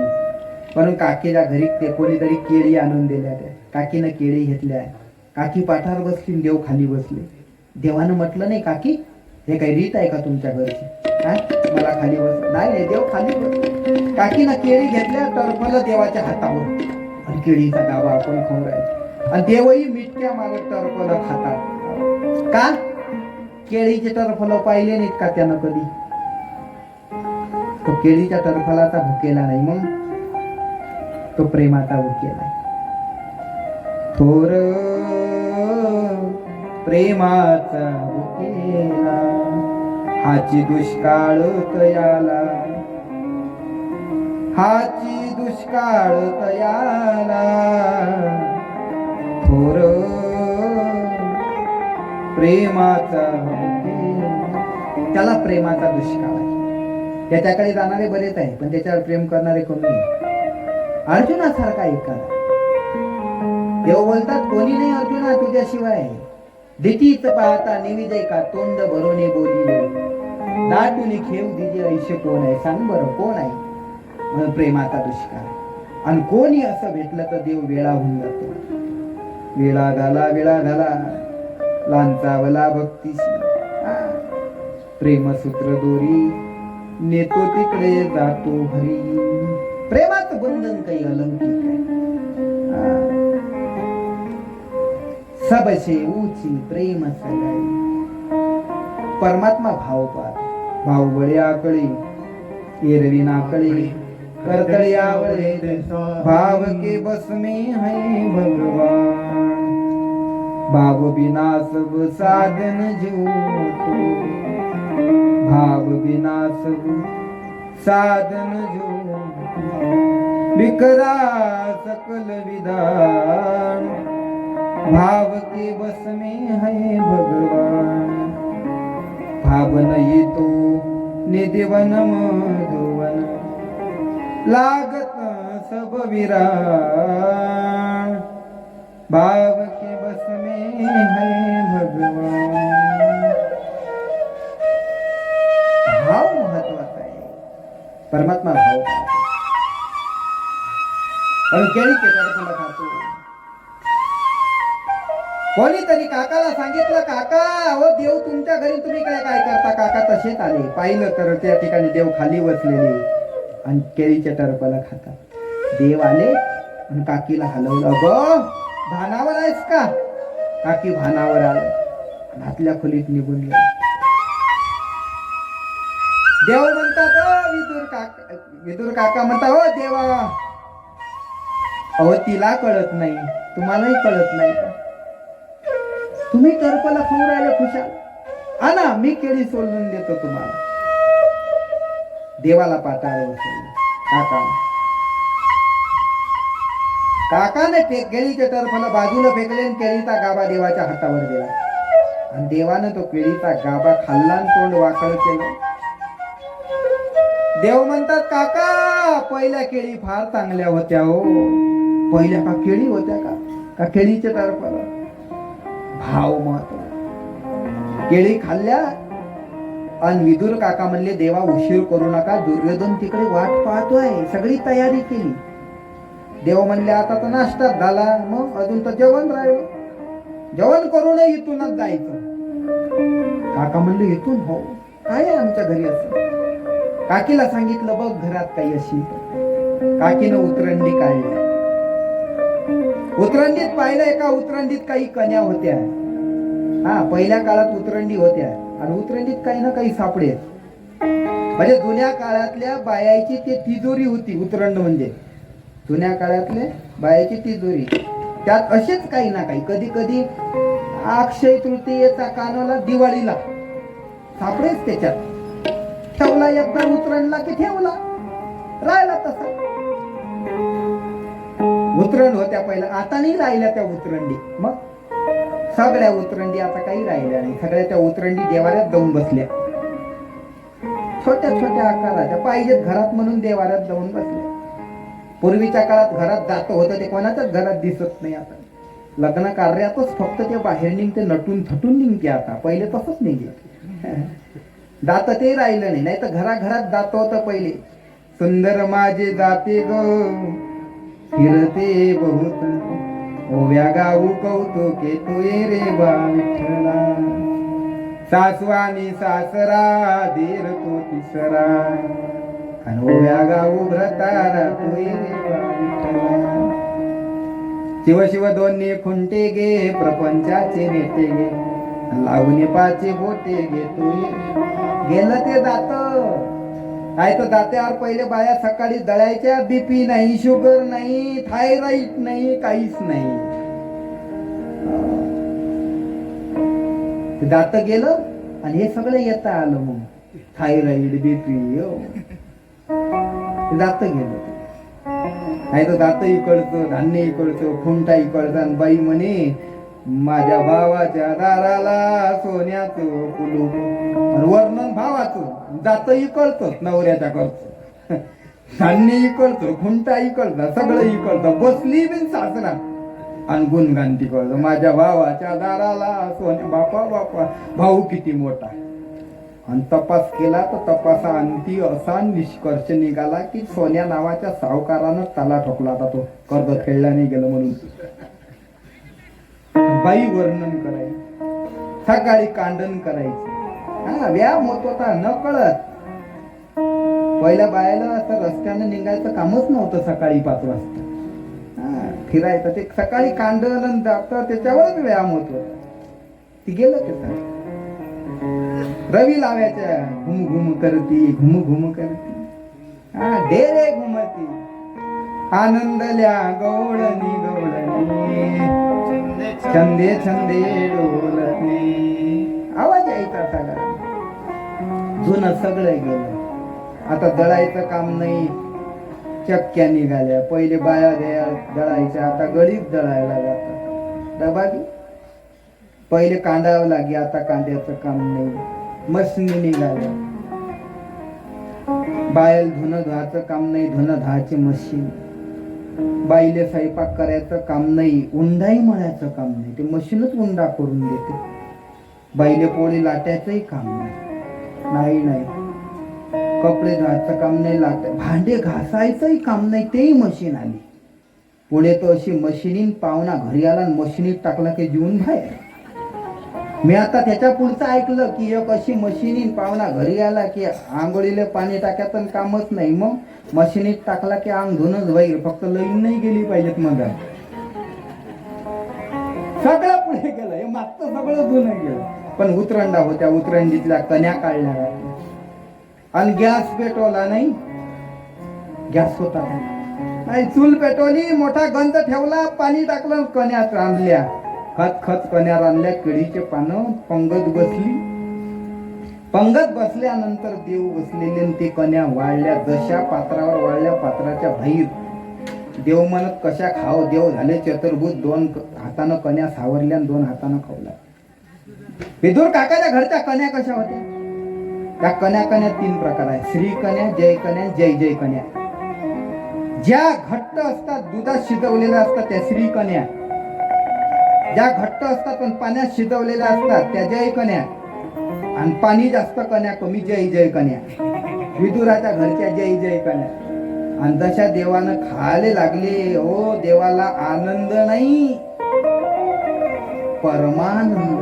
पण काकीच्या घरी ते कोणीतरी केळी आणून दिल्या. त्या काकीनं केळी घेतल्या. काकी पाठावर बसली, देव खाली बसले. देवानं म्हटलं नाही, काकी हे काही रीत आहे का तुमच्या घरची? मला खाली बस. नाही, देव खाली बस. काकीनं केळी घेतल्या, टरफलं देवाच्या हातावर आणि केळीचा गावा आपण खाऊन राहिलो. आणि देवही मिठक्या मारत टरफलं खातात. का? केळीचे टरफलं पाहिले नाहीत का त्यानं कधी? तो केळीच्या टरफलाचा भुकेला नाही, मग तो प्रेमाचा भुकेला. थोर प्रेमाचा भुकेला, हाची दुष्काळ तयाला, हाची दुष्काळ तयाला. थोर प्रेमाचा भुकेला, त्याला प्रेमाचा दुष्काळ आहे. त्याच्याकडे जाणारे बरेच आहे, पण त्याच्यावर प्रेम करणारे कोणी नाही. अर्जुनासारखा एखादा. देव बोलतात कोणी नाही अर्जुना तुझ्याशिवाय. दितीच पाहता निविजय का, तोंड भरोने बोलिले, दाटुनी खेळ दिजे ऐशे कोण आहे, सांग बरं कोण आहे? म्हणून प्रेमाचा दुष्काळ. आणि कोणी असं भेटलं तर देव वेळा होऊन जातो. वेळा घाला, वेळा घाला, लांचावला भक्तीशी, प्रेमसूत्र दोरी नेतो तिकडे जातो हरी. प्रेमाचं बंधन काही अलौकिक आहे. सबसे ऊची प्रेम सगाई. परमात्मा भाव पाहतो. भाव बळे आकळे एरवी नाकळे करतळे आवळे भाव के बस में है भगवान. भाव बिना सब साधन झूठो. भाव बिना सब साधन झूठो. बिखरा सकल विधान. भाव के बस में है भगवान. भाव नहीं तो निधिवन मधुवन. लागत सब विरान. भाव के बस में है भगवान. भाव महत्वाचा आहे. परमात्मा भाव पाहतो. पण केळी केळी खातो. कोणीतरी काकाला सांगितलं, काका अहो देव तुमच्या घरी, तुम्ही काय करता. काका तसेच आले. पाहिलं तर त्या ठिकाणी देव खाली बसलेले आणि केळीच्या टरफला खातात. देव आले आणि काकीला हलवलं. अगं भानावर आहेस का. काकी भानावर आलं. आतल्या खोलीत निघून गेले. देव म्हणतात विदुर काका म्हणता, हो देवा अहो तिला कळत नाही, तुम्हालाही कळत नाही का. तुम्ही टरफला खाऊन राहिले खुशाल. आणा मी केळी सोलून देतो तुम्हाला. देवाला पाटावर बसवलं. काकाने केळीच्या टरफला बाजूला फेकले आणि केळीचा गाभा देवाच्या हातावर दिला. आणि देवानं तो केळीचा गाभा खाल्ला आणि तोंड वाकळ केलं. देव म्हणतात, काका पहिल्या केळी फार चांगल्या होत्या हो. पहिल्या का केळी होत्या का केळीच्या टरफला. भाव महत्व. केळी खाल्ल्या आणि विदुर काका म्हणले, देवा उशीर करू नका, दुर्योधन तिकडे वाट पाहतोय. सगळी तयारी केली. देव म्हणले, आता तर नाश्ता झाला, मग अजून तर जेवण राहिलं. जेवण करू नये, इथूनच जायचं. काका म्हणले, इथून हो, काय आहे आमच्या घरी असं. काकीला सांगितलं, बघ घरात काही अशी. काकीनं उतरंडी काढली. उतरंडीत पाहिलं, एका उतरंडीत काही कन्या होत्या. पहिल्या काळात उतरंडी होत्या आणि उतरंडीत काही ना काही सापडे. म्हणजे जुन्या काळातल्या बायाची ते तिजोरी होती. उतरंड म्हणजे जुन्या काळातले बायाची तिजोरी. त्यात असेच काही ना काही, कधी कधी अक्षय तृतीयेचा कानाला, दिवाळीला सापडेच त्याच्यात. ठेवला एकदा उतरणला की ठेवला, राहिला तसा. उतरण होत्या पहिला, आता नाही राहिल्या त्या उतरंडी. मग सगळ्या उतरंडी आता काही राहिल्या नाही. सगळ्या त्या उतरंडी देवाऱ्यात जाऊन बसल्या. छोट्या छोट्या आकाराच्या, पाहिजेत घरात म्हणून देवाऱ्यात जाऊन बसल्या. पूर्वीच्या काळात घरात जातं होतं ते कोणाच्याच घरात दिसत नाही. आता लग्न कार्यातच फक्त ते बाहेर निघते, नटून थटून निघते. आता पहिले तसंच निघे. जात ते राहिलं नाही. नाही तर घराघरात जात होतं पहिले. सुंदर माझे जाते ग फिरते बहुत, ओव्या गाऊ कौतुके तुये रे बा विठ्ठला. सासवानी सासरा देर तो तिसरा, आणि ओव्या गाऊ भ्रतारा तुये रे बा विठ्ठला. शिव शिव दोन्ही खुंटे गे प्रपंचाचे नेते गे, लावणे पाचे बोटे गे तुये. गेलं ते जात. काय तर दात्यावर पहिले बाया सकाळी दळायच्या. बीपी नाही, शुगर नाही, थायरॉइड नाही, काहीच नाही. दात गेलं आणि हे सगळं येता आलं. मग थायरॉइड, बीपी दात गेलं. नाही तर दात इकडचं, धान्य इकडचं, खुंटा इकडचं. आणि बाई म्हणे, माझ्या भावाच्या दाराला सोन्याचं कुलूप. वर्णन भावाचं, दात इकडतं, नवऱ्याच्या करतं, धान्य इकडतं, खुंटा इकडतं, सगळं इकडतं. बसली बिन सासरा आणि गुणगान तिकडतं, माझ्या भावाच्या दाराला सोन्या. बापा बापा, भाऊ किती मोठा. आणि तपास केला तर तपासा अंती असा निष्कर्ष निघाला की सोन्या नावाच्या सावकारानं ताला ठोकला. आता तो कर्ज फेडला नाही गेलं म्हणून. बाई वर्णन करायची, सकाळी कांडण करायची. व्यायाम होत होता न कळत. पहिल्या बायाला असं रस्त्यानं निघायचं कामच नव्हतं सकाळी 5 वाजता. फिरायचं ते सकाळी कांडण जातं त्याच्यावरच व्यायाम होत होता. ती गेलं ते रवी लावायच्या घुम घुम करती घुम घुम करती डेरे घुमती आनंदल्या गवळणी गवळणी छंदे छंदे डोलती आवाज यायचा सगळा. जुनं सगळं गेलं. आता दळायचं काम नाही. चक्क्या निघाल्या. पहिले बाया दळायच्या आता गळीत दळायला जातात. डबागी पहिले कांडावं लागे आता कांद्याचं काम नाही. मशनी निघाल्या. बायल धुणं धुवायचं काम नाही. धुणं धुवायची मशीन. बाईले स्वयंपाक करायचं काम नाही. उंडाई मळायचं काम नाही. ते मशीनच उंडा करून देते. बाईले पोळी लाटायचंही काम नाही. नाही कपडे धुवायचं काम नाही. भांडे घासायचंही काम नाही. तेही मशीन आली. पुढे तो अशी मशिनीन पाहुणा घरी आला आणि मशिनीत टाकला की जीवन बाहेर. मी आता त्याच्या पुढचं ऐकलं की एक अशी मशिनीन पाहुणा घरी आला की आंघोळीला पाणी टाकायचं कामच नाही. मग मशिनीत टाकला की अंग धुणंच बाहेर. फक्त लईन नाही गेली पाहिजेत. मग सगळं पुढे गेलं. हे मागचं सगळं धुणं गेलं. पण उतरंडा होत्या. उतरंडीतल्या कण्या काढल्या आणि गॅस पेटवला नाही. गॅस होता नाही. चूल पेटवली. मोठा गंज ठेवला. पाणी टाकलं. कण्या रांधल्या. खत खत कण्या रांधल्या. केळीचे पानं पंगत बसली. पंगत बसल्यानंतर देव बसलेले ते कण्या वाळल्या. जशा पात्रावर वाळल्या पात्राच्या बाहेर. देव म्हणत कशा खाव. देव झाले चतुर्भुज. 2 हातानं कण्या सावरल्या 2 हातानं खावला. विदुर काकाच्या घरच्या कण्या कशा होत्या? त्या कण्या 3 प्रकार आहेत. श्री कन्या, जय कन्या, जय जय कन्या. ज्या घट्ट असतात दुधात शिजवलेल्या असतात त्या श्री कन्या. ज्या घट्ट असतात पण पाण्यात शिजवलेल्या असतात त्या जय कन्या. आणि पाणी जास्त कन्या कमी जय जय कन्या. विदुराच्या घरच्या जय जय कन्या. आणि जशा देवानं खायला लागले ओ देवाला आनंद नाही परमानंद.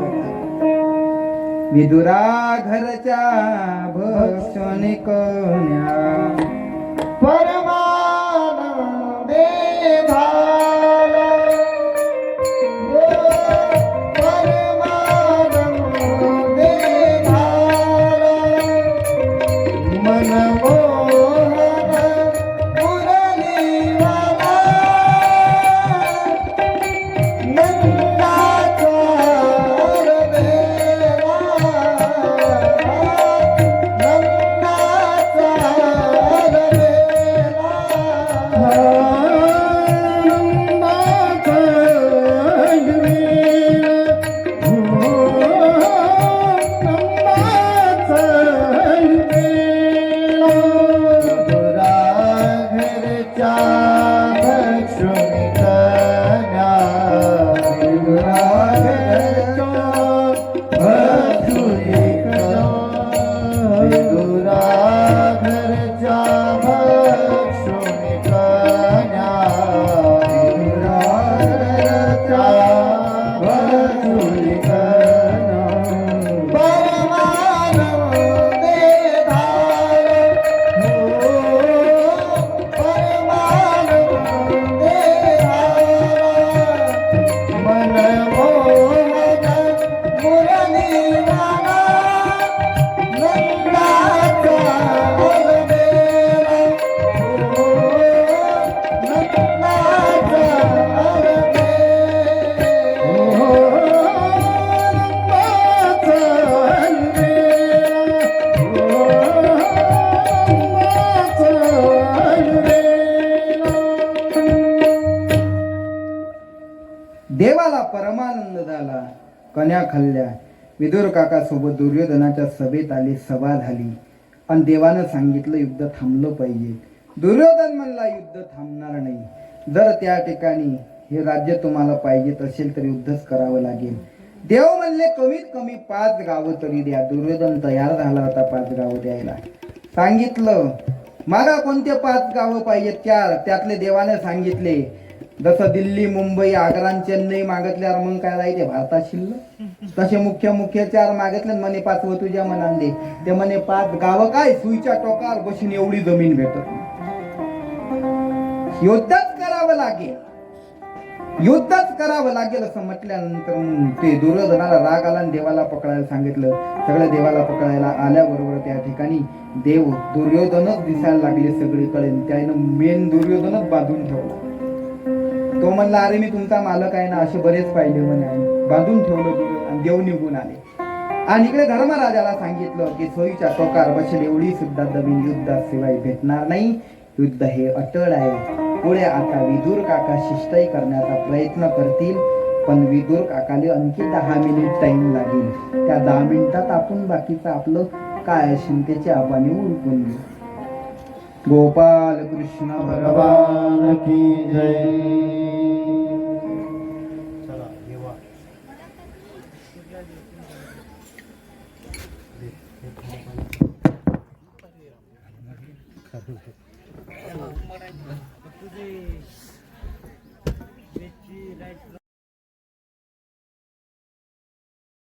विदुरा घरच्या भक्षणे कन्या परमानंदे झाला. परमानंदे झाला. मनमोहन मुरलीवाला. नंदाचा देवाला परमानंद झाला. कन्या खाल्ल्या. विदुर काका सोबत दुर्योधनाच्या सभेत आले. सभा झाली आणि देवानं सांगितलं युद्ध थांबलं पाहिजे. दुर्योधन म्हणला युद्ध थांबणार नाही. जर त्या ठिकाणी हे राज्य तुम्हाला पाहिजे असेल तर युद्धच करावं लागेल. देव म्हणले कमीत कमी 5 गावं तरी द्या. दुर्योधन तयार झाला होता 5 गावं द्यायला. सांगितलं मला कोणते 5 गावं पाहिजेत? 4. त्यातले देवाने सांगितले जसं दिल्ली मुंबई आग्रा आणि चेन्नई मागितल्यावर मग काय राहते भारतात शिल्लक तसे मुख्य चार मागितले म्हणे 5 व तुझ्या मनांदे ते म्हणे 5 गावं काय सुईच्या टोकावर बसून एवढी जमीन भेटत नाही. युद्धच करावं लागेल युद्धच करावं लागेल असं म्हटल्यानंतर मग ते दुर्योधनाला राग आला आणि देवाला पकडायला सांगितलं. सगळं देवाला पकडायला आल्याबरोबर त्या ठिकाणी देव दुर्योधनच दिसायला लागले सगळीकडे. त्यानं मेन दुर्योधनच बांधून ठेवला. तो म्हणला अरे मी तुमचा मालक आहे ना असे बरेच पाहिले म्हणे आणि बांधून ठेवलं दुर्योधन आणि देव निघून आले. आणि इकडे धर्मराजाला सांगितलं की सोयीच्या टोकार बसेल एवढी सुद्धा जमीन युद्धाशिवाय भेटणार नाही. युद्ध हे अटळ आहे. पुढे आता विदुर काका शिष्टाई करण्याचा प्रयत्न करतील पण विदुर काकाले आणखी 10 मिनिट टाइम लागेल. त्या 10 मिनिटात आपण बाकीचं आपलं काय असेल त्याचे आपण उरकून घेऊ. गोपाल कृष्ण भगवान की जय.